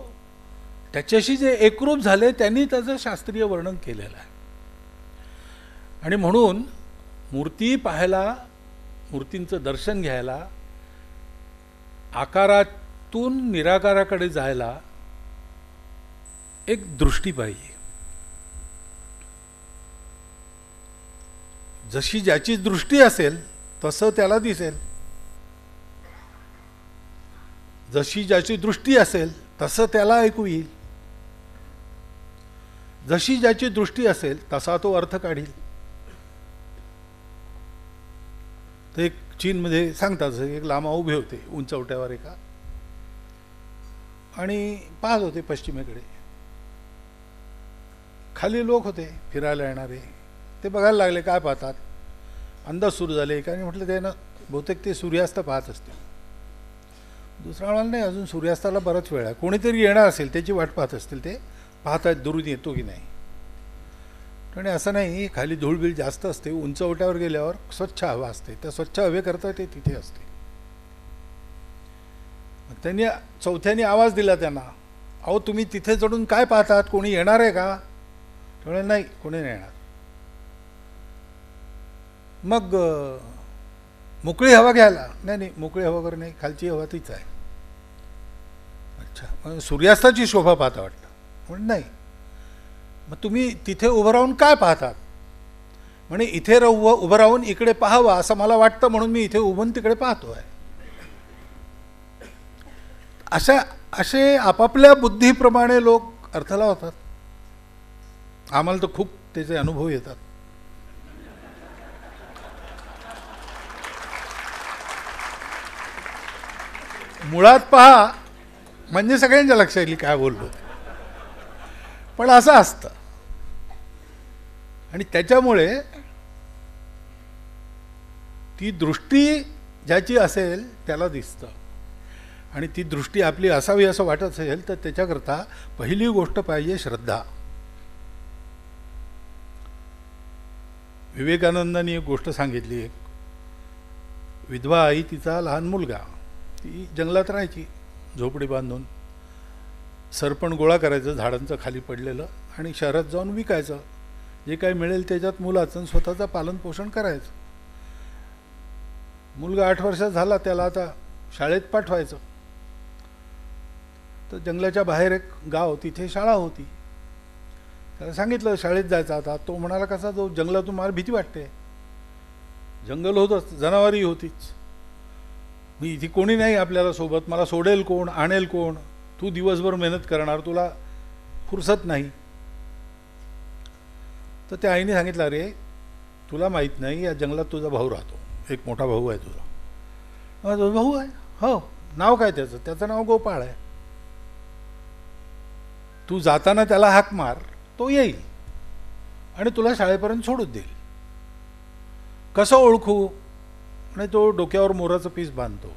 त्याच्याशी जे एकरूप झाले त्यांनी त्याचं शास्त्रीय वर्णन केलेलं आहे. आणि म्हणून मूर्ती पाहायला, मूर्तींचं दर्शन घ्यायला, आकारातून निराकाराकडे जायला एक दृष्टी पाहिजे. जशी ज्याची दृष्टी असेल तसं त्याला दिसेल, जशी ज्याची दृष्टी असेल तसं त्याला ऐकू येईल, जशी ज्याची दृष्टी असेल तसा तो अर्थ काढील. तर एक चीनमध्ये सांगतात, एक लामा उभे होते उंचवट्यावर एका, आणि पाहत होते पश्चिमेकडे. खाली लोक होते फिरायला येणारे, ते बघायला लागले काय पाहतात. अंदाज सुरू झाले. एकाने म्हटलं ते ना बहुतेक ते सूर्यास्त पाहत असतील. दुसरा म्हणाला नाही, अजून सूर्यास्ताला बराच वेळ आहे, कोणीतरी येणार असेल त्याची वाट पाहत असतील, ते पाहत आहेत दुरून येतो की नाही. आणि असं नाही, खाली धूळबीळ जास्त असते, उंचवट्यावर गेल्यावर स्वच्छ हवा असते, त्या स्वच्छ हवेकरता ते तिथे असते. त्यांनी चौथ्याने आवाज दिला त्यांना, अहो तुम्ही तिथे चढून काय पाहतात, कोणी येणार आहे का? त्यामुळे नाही, कोणी नाही येणार. मग मोकळी हवा घ्यायला, नाही नाही मोकळी हवा वगैरे नाही, खालची हवा तीच आहे. अच्छा, मग सूर्यास्ताची शोभा पाहता वाटतं. म्हणून नाही, मग तुम्ही तिथे उभं राहून काय पाहतात? म्हणे इथे उभं राहून इकडे पाहावं असं मला वाटतं, म्हणून मी इथे उभून तिकडे पाहतो आहे. असे आपापल्या बुद्धीप्रमाणे लोक अर्थ लावतात. आम्हाला तर खूप त्याचे अनुभव येतात. मुळात पहा म्हणजे सगळ्यांच्या लक्षात येईल काय बोललो ते. पण असं असतं आणि त्याच्यामुळे ती दृष्टी ज्याची असेल त्याला दिसतं आणि ती दृष्टी आपली असावी असं वाटत असेल तर त्याच्याकरता पहिली गोष्ट पाहिजे श्रद्धा. विवेकानंदांनी एक गोष्ट सांगितली. एक विधवा आई, तिचा लहान मुलगा, ती जंगलात राहायची झोपडी बांधून. सरपण गोळा करायचं झाडांचं खाली पडलेलं आणि शहरात जाऊन विकायचं. जे काही मिळेल त्याच्यात मुलाचं स्वतःचं पालनपोषण करायचं. मुलगा 8 वर्षाचा झाला, त्याला आता शाळेत पाठवायचं. तर जंगलाच्या बाहेर एक गाव, तिथे शाळा होती. त्याला सांगितलं शाळेत जायचं. आता तो म्हणाला कसा जाऊ, जंगलातून मला भीती वाटते. जंगल होतंच, जनावरही होतीच. मी इथे कोणी नाही आपल्याला सोबत, मला सोडेल कोण, आणेल कोण, तू दिवसभर मेहनत करणार, तुला फुरसत नाही. तर त्या आईने सांगितलं, अरे तुला माहीत नाही या जंगलात तुझा भाऊ राहतो, एक मोठा भाऊ आहे तुझा. तुझा भाऊ आहे? हो. नाव काय त्याचं? त्याचं नाव गोपाळ आहे. तू जाताना त्याला हाक मार, तो येईल आणि तुला शाळेपर्यंत सोडून देईल. कसं ओळखू? आणि तो डोक्यावर मोराचं पीस बांधतो,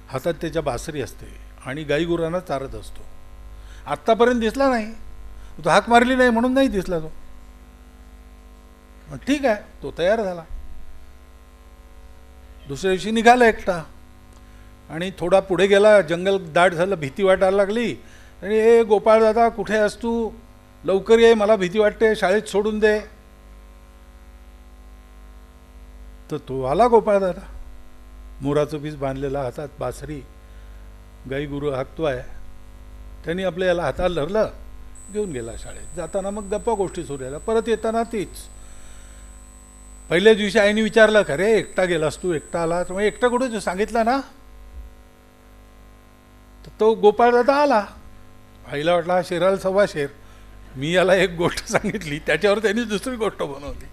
हातात त्याच्या बासरी असते आणि गाईगुरांना चारत असतो. आत्तापर्यंत दिसला नाही, तो हाक मारली नाही म्हणून नाही दिसला तो. ठीक आहे, तो तयार झाला. दुसऱ्या दिवशी निघाला एकटा आणि थोडा पुढे गेला. जंगल दाट झालं, भीती वाटायला लागली. आणि ए गोपाळ दादा कुठे आहेस तू? लवकर ये, मला भीती वाटते, शाळेत सोडून दे. तर तो आला गोपाळ दादा, मोराचं पीस बांधलेला, हातात बासरी, गाई गुरु हाकतोय. त्यांनी आपल्या याला हाताला धरलं, घेऊन गेला शाळेत. जाताना मग गप्पा गोष्टी सुरू झाल्या. परत येताना तीच. पहिल्या दिवशी आईने विचारलं, का रे एकटा गेलास तू, एकटा आला? तर मग एकटा कुठे सांगितलं ना. तर तो गोपाळ दादा आला. आईला वाटला हा शेराला सव्वा शेर, मी याला एक गोष्ट सांगितली त्याच्यावर त्यांनी दुसरी गोष्ट बनवली.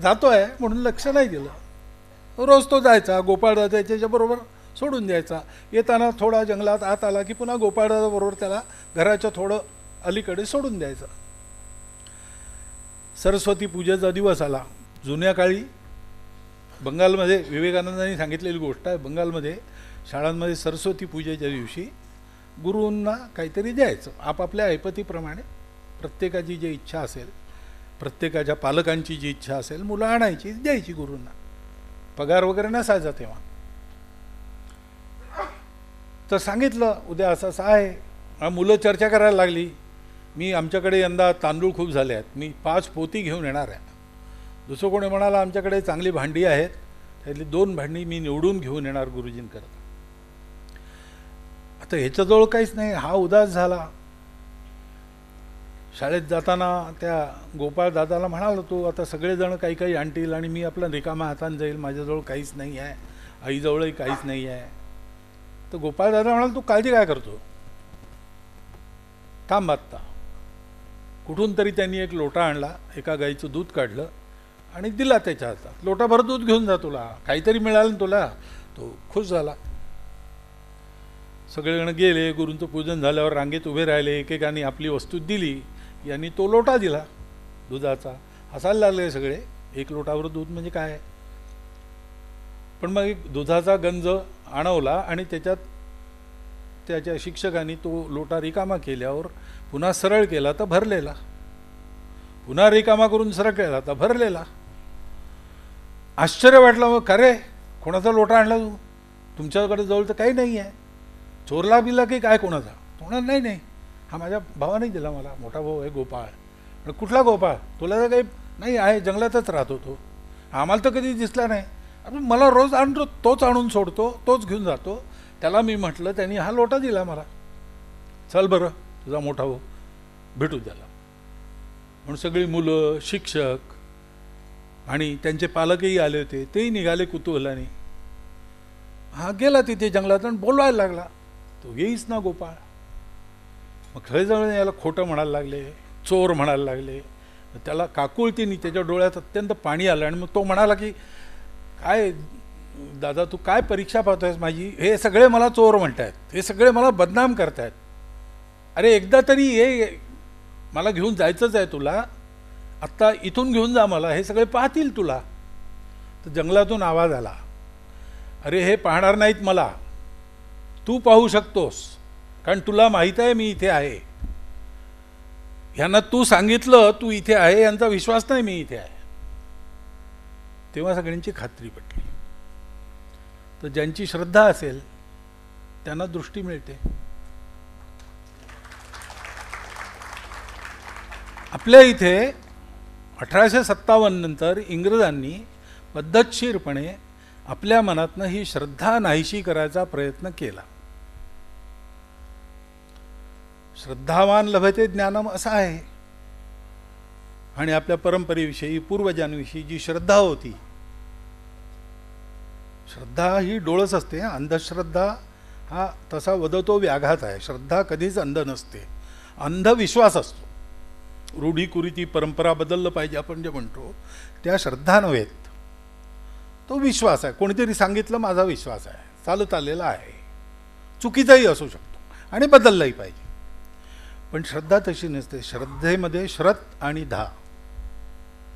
जातोय म्हणून लक्ष नाही दिलं. रोज तो जायचा, गोपाळदादा त्याच्याबरोबर सोडून द्यायचा. येताना थोडा जंगलात आत आला की पुन्हा गोपाळदादा बरोबर त्याला घराच्या थोडं अलीकडे सोडून द्यायचं. सरस्वती पूजेचा दिवस आला. जुन्या काळी बंगालमध्ये, विवेकानंदांनी सांगितलेली गोष्ट आहे, बंगालमध्ये शाळांमध्ये सरस्वती पूजेच्या दिवशी गुरूंना काहीतरी द्यायचं. आपापल्या ऐपतीप्रमाणे प्रत्येकाची जी इच्छा असेल, प्रत्येकाच्या पालकांची जी इच्छा असेल, मुलं आणायची, द्यायची गुरूंना. पगार वगैरे नसायचा तेव्हा. तर सांगितलं उद्या असं असं आहे. मुलं चर्चा करायला लागली. मी आमच्याकडे यंदा तांदूळ खूप झाले आहेत, मी 5 पोती घेऊन येणार आहे. दुसरं कोणी म्हणाला आमच्याकडे चांगली भांडी आहेत, त्यातली 2 भांडी मी निवडून घेऊन येणार गुरुजींकरता. आता ह्याच्याजवळ काहीच नाही. हा उदास झाला. शाळेत जाताना त्या गोपाळ दादाला म्हणाला, तो आता सगळेजण काही काही आणतील आणि मी आपला रिकामा हाताने जाईल, माझ्याजवळ काहीच नाही आहे, आईजवळही काहीच नाही आहे. तर गोपाळ दादा म्हणाला, तू काळजी काय करतो, थांब आत्ता. कुठून तरी त्यांनी एक लोटा आणला, एका गाईचं दूध काढलं आणि दिला त्याच्या हातात. लोटाभर दूध घेऊन जा, तुला काहीतरी मिळालं ना तुला. तो खुश झाला. सगळेजण गेले. गुरूंचं पूजन झाल्यावर रांगेत उभे राहिले, एकेकाने आपली वस्तू दिली. यांनी तो लोटा दिला दुधाचा. हसायला लागले सगळे. 1 लोटावर दूध म्हणजे काय. पण मग एक दुधाचा गंज आणवला आणि त्याच्यात त्याच्या शिक्षकांनी तो लोटा रिकामा केल्यावर पुन्हा सरळ केला तर भरलेला, पुन्हा रिकामा करून सरळ केला तर भरलेला. आश्चर्य वाटलं. मग खरे कोणाचा लोटा आणला तू? तुमच्याकडे जवळ तर काही नाही आहे. चोरला बिला की काय कोणाचा? कोणा नाही नाही, हा माझ्या भावाने दिला मला, मोठा भाऊ आहे गोपाळ. कुठला गोपाळ? तुला तर काही नाही आहे, जंगलातच राहतो तो, आम्हाला तर कधी दिसला नाही. आपण मला रोज आणतो, तोच आणून सोडतो, तोच घेऊन जातो. त्याला मी म्हटलं, त्यांनी हा लोटा दिला मला, चल बरं तुझा मोठा भाऊ, भेटू त्याला. म्हणून सगळी मुलं, शिक्षक आणि त्यांचे पालकही आले होते, तेही निघाले कुतूहलाने. हा गेला तिथे जंगलात आणि बोलवायला लागला, तो येईच ना गोपाळ. मग सगळेजण याला खोटं म्हणायला लागले, चोर म्हणायला लागले. त्याला काकुळतीने त्याच्या डोळ्यात अत्यंत पाणी आलं आणि मग तो म्हणाला की काय दादा तू काय परीक्षा पाहतोयस माझी, हे सगळे मला चोर म्हणतायत, हे सगळे मला बदनाम करतायत, अरे एकदा तरी ये, मला घेऊन जायचंच आहे तुला, आत्ता इथून घेऊन जा मला, हे सगळे पाहतील तुला. तर जंगलातून आवाज आला, अरे हे पाहणार नाहीत मला, तू पाहू शकतोस, कारण तुला माहीत आहे मी इथे आहे, ह्यांना तू सांगितलं तू इथे आहे, यांचा विश्वास नाही मी इथे आहे. तेव्हा सगळ्यांची खात्री पटली. तर ज्यांची श्रद्धा असेल त्यांना दृष्टी मिळते. आपल्या इथे 1857 नंतर इंग्रजांनी पद्धतशीरपणे आपल्या मनातनं ही श्रद्धा नाहीशी करायचा प्रयत्न केला. श्रद्धावान लभते ज्ञानम असं आहे. आणि आपल्या परंपरेविषयी, पूर्वजांविषयी जी श्रद्धा होती, श्रद्धा ही डोळस असते. अंधश्रद्धा हा तसा वदतो व्याघात आहे. श्रद्धा कधीच अंध नसते, अंधविश्वास असतो. रूढी कुरीती परंपरा बदललं पाहिजे आपण जे म्हणतो, त्या श्रद्धा नव्हेत, तो विश्वास आहे. कोणीतरी सांगितलं, माझा विश्वास आहे, चालत आलेला आहे, चुकीचाही असू शकतो आणि बदललाही पाहिजे. पण श्रद्धा तशी नसते. श्रद्धेमध्ये श्रत आणि धा,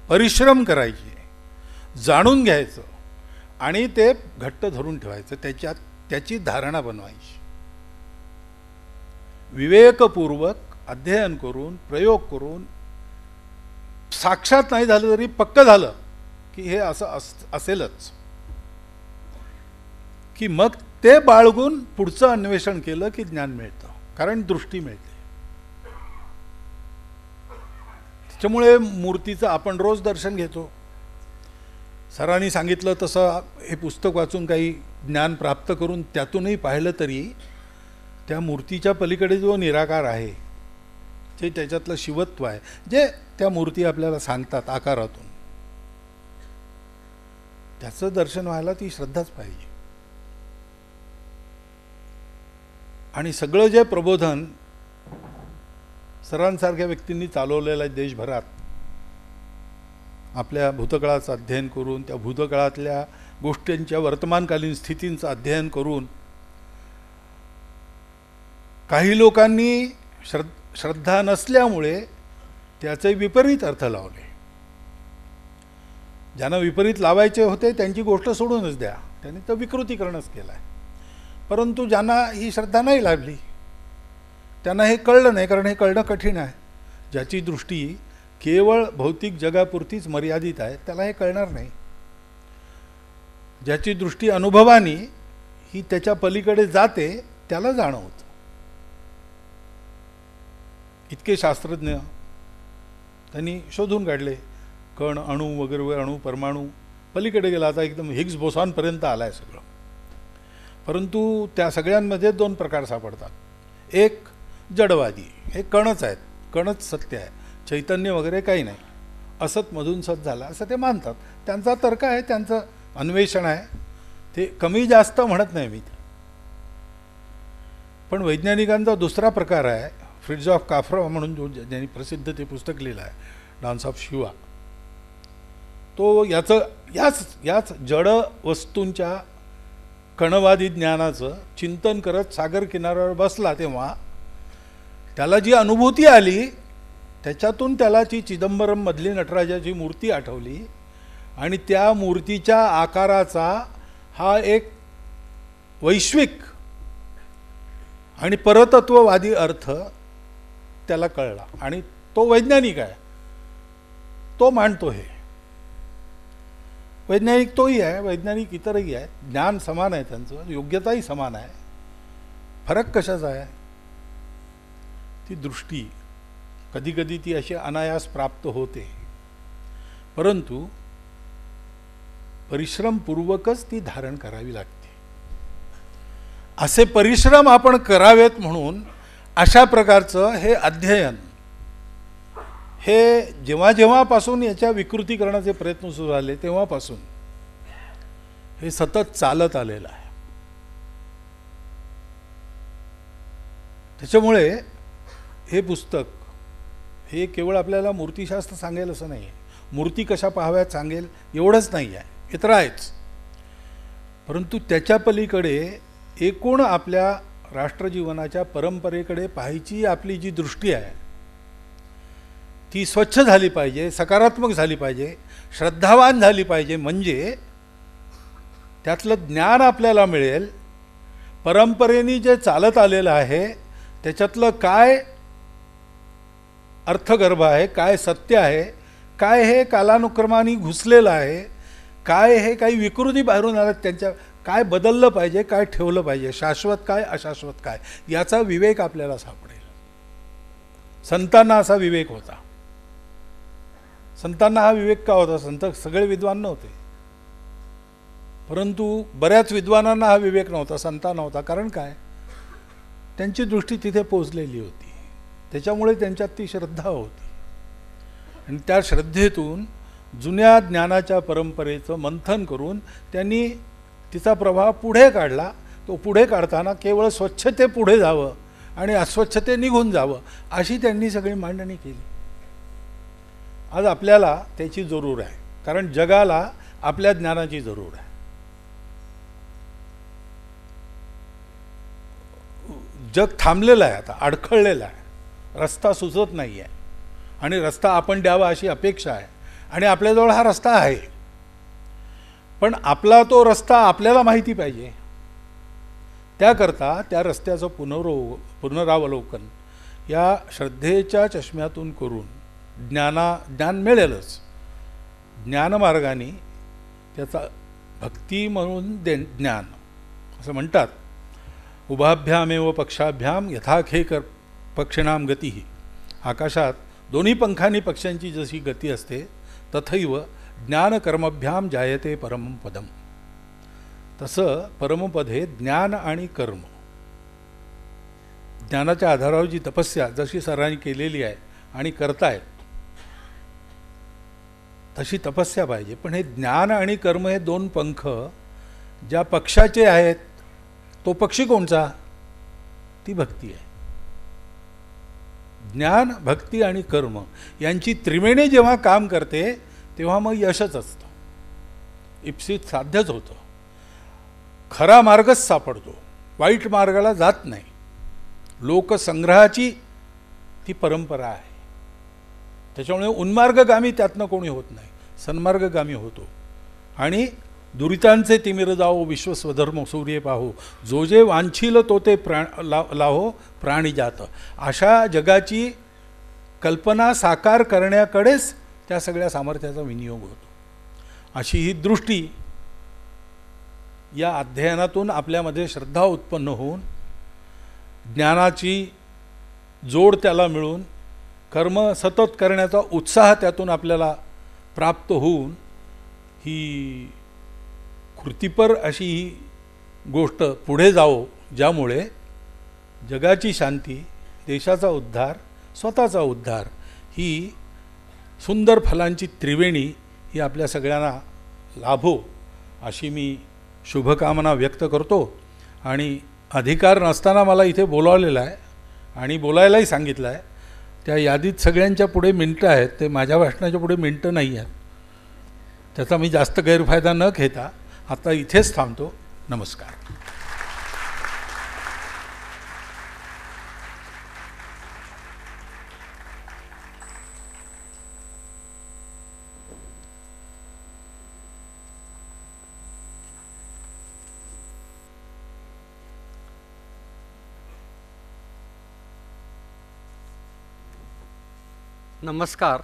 परिश्रम करायचे, जाणून घ्यायचं आणि ते घट्ट धरून ठेवायचं, त्याची धारणा बनवायची. विवेकपूर्वक अध्ययन करून, प्रयोग करून, साक्षात नाही झालं तरी पक्क झालं की हे असं असेलच, की मग ते बाळगून पुढचं अन्वेषण केलं की ज्ञान मिळतं, कारण दृष्टी मिळते. त्याच्यामुळे मूर्तीचं आपण रोज दर्शन घेतो. सरांनी सांगितलं तसं हे पुस्तक वाचून काही ज्ञान प्राप्त करून त्यातूनही पाहिलं तरी त्या मूर्तीच्या पलीकडे जो निराकार आहे, जे त्याच्यातलं शिवत्व आहे, जे त्या मूर्ती आपल्याला सांगतात आकारातून, त्याचं दर्शन व्हायला ती श्रद्धाच पाहिजे. आणि सगळं जे प्रबोधन सरांसारख्या व्यक्तींनी चालवलेलं आहे देशभरात, आपल्या भूतकाळाचं अध्ययन करून, त्या भूतकाळातल्या गोष्टींच्या वर्तमानकालीन स्थितींचं अध्ययन करून, काही लोकांनी श्रद्धा नसल्यामुळे त्याचे विपरीत अर्थ लावले. ज्यांना विपरीत लावायचे होते त्यांची गोष्ट सोडूनच द्या, त्यांनी तर विकृतीकरणच केलं आहे. परंतु ज्यांना ही श्रद्धा नाही लाभली, त्यांना हे कळलं नाही, कारण हे कळणं कठीण आहे. ज्याची दृष्टी केवळ भौतिक जगापुरतीच मर्यादित आहे त्याला हे कळणार नाही. ज्याची दृष्टी अनुभवानी ही त्याच्या पलीकडे जाते त्याला जाणवतं. इतके शास्त्रज्ञ त्यांनी शोधून काढले, कण, अणू वगैरे, अणू, परमाणू पलीकडे गेला, आता एकदम हिग्स बोसॉनपर्यंत आला आहे सगळं. परंतु त्या सगळ्यांमध्ये दोन प्रकार सापडतात. एक जडवादी, हे कणच आहेत, कणच सत्य आहे, चैतन्य वगैरे काही नाही, असतमधून सत झाला असं ते मानतात. त्यांचा तर्क आहे, त्यांचं अन्वेषण आहे, ते कमी जास्त म्हणत नाही मी. पण वैज्ञानिकांचा दुसरा प्रकार आहे, फ्रिट्ज ऑफ काफ्रा म्हणून जो ज्यांनी प्रसिद्ध ते पुस्तक लिहिलं आहे, डान्स ऑफ शिवा. तो याच जड वस्तूंच्या कणवादी ज्ञानाचं चिंतन करत सागर किनाऱ्यावर बसला तेव्हा त्याला जी अनुभूती आली, त्याच्यातून त्याला ती चिदंबरम मधली नटराजाची मूर्ती आठवली आणि त्या मूर्तीच्या आकाराचा हा एक वैश्विक आणि परतत्ववादी अर्थ त्याला कळला. आणि तो वैज्ञानिक आहे, तो मांडतो. हे वैज्ञानिक तोही आहे, वैज्ञानिक इतरही आहेत, ज्ञान समान आहे, त्यांचं योग्यताही समान आहे. फरक कशाचा आहे? ती दृष्टी. कधी कधी ती अशी अनायास प्राप्त होते, परंतु परिश्रमपूर्वकच ती धारण करावी लागते. असे परिश्रम आपण करावेत म्हणून अशा प्रकारचं हे अध्ययन, हे जेव्हापासून याच्या विकृतीकरणाचे प्रयत्न सुरू झाले तेव्हापासून हे सतत चालत आलेलं आहे. त्याच्यामुळे हे पुस्तक हे केवळ आपल्याला मूर्तिशास्त्र सांगेल असं नाही आहे, मूर्ती कशा पाहाव्यात सांगेल एवढंच नाही आहे, इतर आहेच. परंतु त्याच्या पलीकडे एकूण आपल्या राष्ट्रजीवनाच्या परंपरेकडे पाहायची आपली जी दृष्टी आहे ती स्वच्छ झाली पाहिजे, सकारात्मक झाली पाहिजे, श्रद्धावान झाली पाहिजे. म्हणजे त्यातलं ज्ञान आपल्याला मिळेल, परंपरेने जे चालत आलेलं आहे त्याच्यातलं काय अर्थगर्भ आहे, काय सत्य आहे, काय हे कालानुक्रमाने घुसलेलं आहे, काय हे काही विकृती बाहेरून आल्या त्यांच्या काय बदललं पाहिजे, काय ठेवलं पाहिजे, शाश्वत काय अशाश्वत काय, याचा विवेक आपल्याला सापडेल. संतांना असा विवेक होता. संतांना हा विवेक का होता? संत सगळे विद्वान नव्हते, परंतु बऱ्याच विद्वानांना हा विवेक नव्हता, संतांना होता. कारण काय? त्यांची दृष्टी तिथे पोचलेली होती, त्याच्यामुळे त्यांच्यात ती श्रद्धा होती. आणि त्या श्रद्धेतून जुन्या ज्ञानाच्या परंपरेचं मंथन करून त्यांनी तिचा प्रभाव पुढे काढला. तो पुढे काढताना केवळ स्वच्छते पुढे जावं आणि अस्वच्छते निघून जावं अशी त्यांनी सगळी मांडणी केली. आज आपल्याला त्याची जरूर आहे, कारण जगाला आपल्या ज्ञानाची जरूर आहे. जग थांबलेलं आहे, आता अडखळलेलं आहे, रस्ता सुचत नाही आहे आणि रस्ता आपण द्यावा अशी अपेक्षा आहे. आणि आपल्याजवळ हा रस्ता आहे, पण आपला तो रस्ता आपल्याला माहिती पाहिजे. त्याकरता त्या रस्त्याचं पुनरावलोकन या श्रद्धेच्या चष्म्यातून करून ज्ञान मिळेलच. ज्ञानमार्गाने त्याचा भक्ती म्हणून ज्ञान असं म्हणतात. उभाभ्यामेव पक्षाभ्याम यथाखे कर पक्षिणाम गती. आकाशात दोन्ही पंखांनी पक्ष्यांची जशी गती असते तथैव ज्ञानकर्मभ्याम जायते परमपदम. तसं परमपद हे ज्ञान आणि कर्म. ज्ञानाच्या आधारावर जी तपस्या जशी सरांनी केलेली आहे आणि करतायत तशी तपस्या पाहिजे. पण हे ज्ञान आणि कर्म हे दोन पंख ज्या पक्षाचे आहेत, तो पक्षी कोणचा? ती भक्ती आहे. ज्ञान, भक्ती आणि कर्म यांची त्रिवेणी जेव्हा काम करते तेव्हा मग यशच असतं, इप्सित साध्यच होतं, खरा मार्गच सापडतो, वाईट मार्गाला जात नाही. लोकसंग्रहाची ती परंपरा आहे. त्याच्यामुळे उन्मार्गगामी त्यातनं कोणी होत नाही, सन्मार्गगामी होतो. आणि दुरितांचे तिमिर जाओ विश्वस्वधर्म सूर्य पाहो, जो जे वांछील तो ते लाहो प्राणी जात. अशा जगाची कल्पना साकार करण्याकडेच त्या सगळ्या सामर्थ्याचा विनियोग होतो. अशी ही दृष्टी या अध्ययनातून आपल्यामध्ये श्रद्धा उत्पन्न होऊन ज्ञानाची जोड त्याला मिळून कर्म सतत करण्याचा उत्साह त्यातून आपल्याला प्राप्त होऊन ही कृतीपर अशी ही गोष्ट पुढे जावो, ज्यामुळे जगाची शांती, देशाचा उद्धार, स्वतःचा उद्धार ही सुंदर फलांची त्रिवेणी ही आपल्या सगळ्यांना लाभो अशी मी शुभकामना व्यक्त करतो. आणि अधिकार नसताना मला इथे बोलावलेलं आहे आणि बोलायलाही सांगितलं आहे. त्या यादीत सगळ्यांच्या पुढे मिनटं आहेत, ते माझ्या भाषणाच्या पुढे मिनटं नाही आहेत. त्याचा मी जास्त गैरफायदा न घेता आता इथेच थांबतो. नमस्कार. नमस्कार.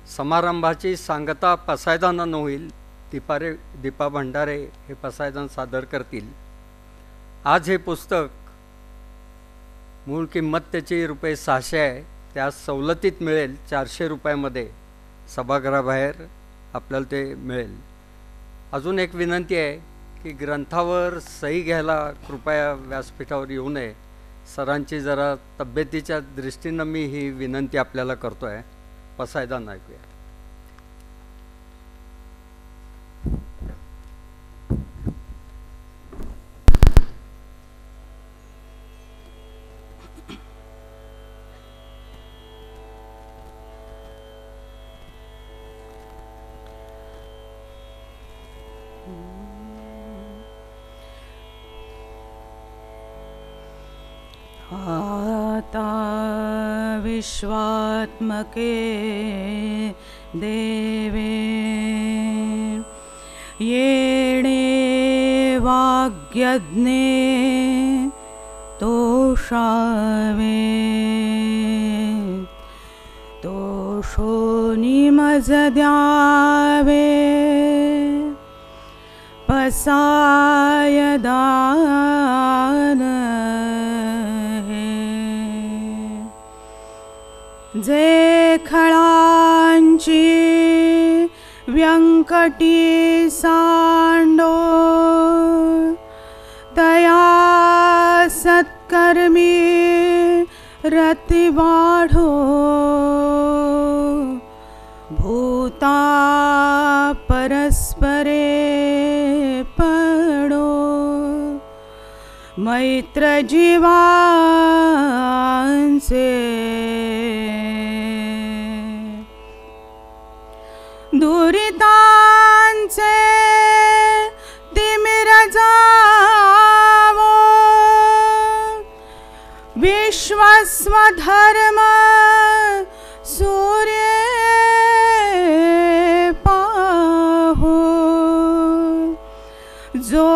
समारंभाची सांगता पसायदानानं होईल. दीपा भंडारे हे पसायदान सादर करतील. आज हे पुस्तक मूळ किंमत त्याची ₹600 आहे. त्यास सवलतीत मिळेल 400 रुपयामध्ये. सभागृहाबाहेर आपल्याला ते मिळेल. अजून एक विनंती आहे की ग्रंथावर सही घ्यायला कृपया व्यासपीठावर येऊ नये. सरांची जरा तब्येतीच्या दृष्टीनं मी ही विनंती आपल्याला करतो आहे. पसायदान ऐकूया. पिता विश्वात्मके देवे येणे वाग्यज्ञे तोषावे तोषो निमज द्यावे पसाय दान हे जे खळांची व्यंकटी सांडो तया सत्कर्मी रति वाढो भूता परस्परे पडो मैत्र जीवांचे दुरितांचे तिमिर जावो विश्वस्वधर्म सूर्य पाहो जो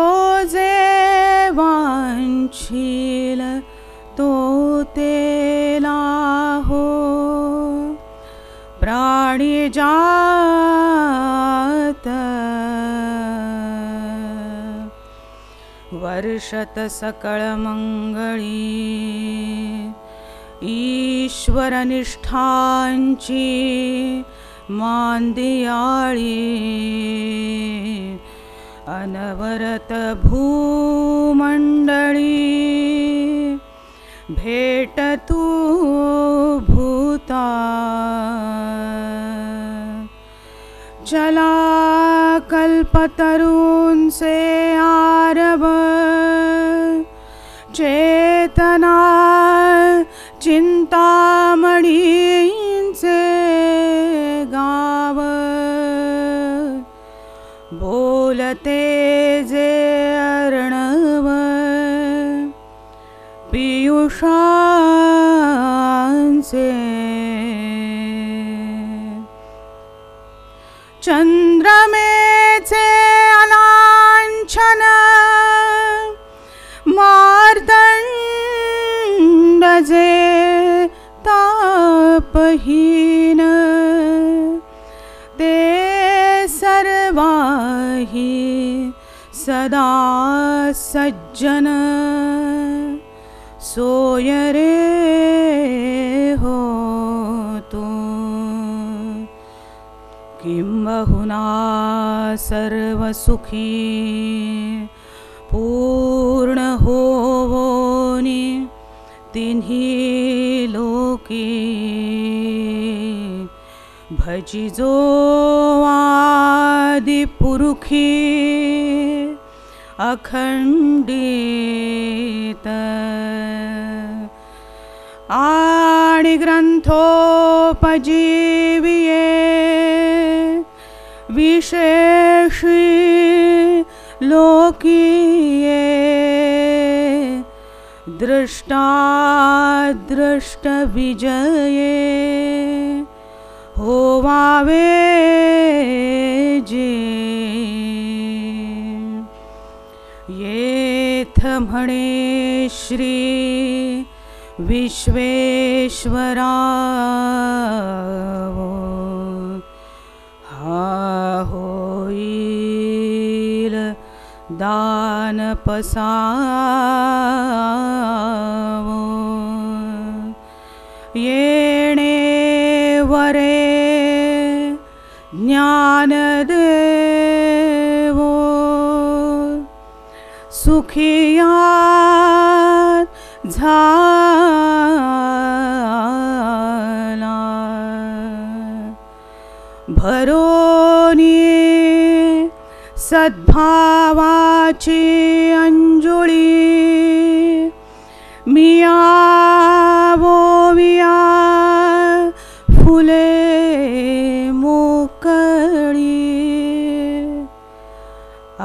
जे वांछील तो ते लाहो प्राणी जात वर्षत सकळ मंगळी ईश्वर निष्ठांची मांदियाळी अनवरत भूमंडळी भेट तू भूता चला कल्पतरून से आरभ चेतना चिंतामणींचे गाव बोलते जे अर्णव पियुषांचे चंद्रमेचे अलांछन मार्दंड जे तापहीन ते सर्वाही सदा सज्जन सोय रे हो तू किंबहुना सर्वसुखी पूर्ण होवोनी तिन्ही लोकी भजिजो आदि पुरुखी अखंडित आणि ग्रंथोपजीविये विशेषी लोकीये दृष्टादृष्ट विजये होवावे जे येथ म्हणे श्री विश्वेश्वरावो हा होईल दान पसावो येणे वरे ज्ञान देवो सुखिया झाला भरोनी सद्भावाची अंजुळी मिया वोविया फुले मोकळी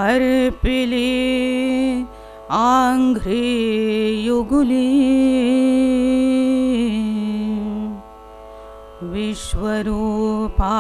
अर्पिली आंघ्री युगुली विश्वरूपा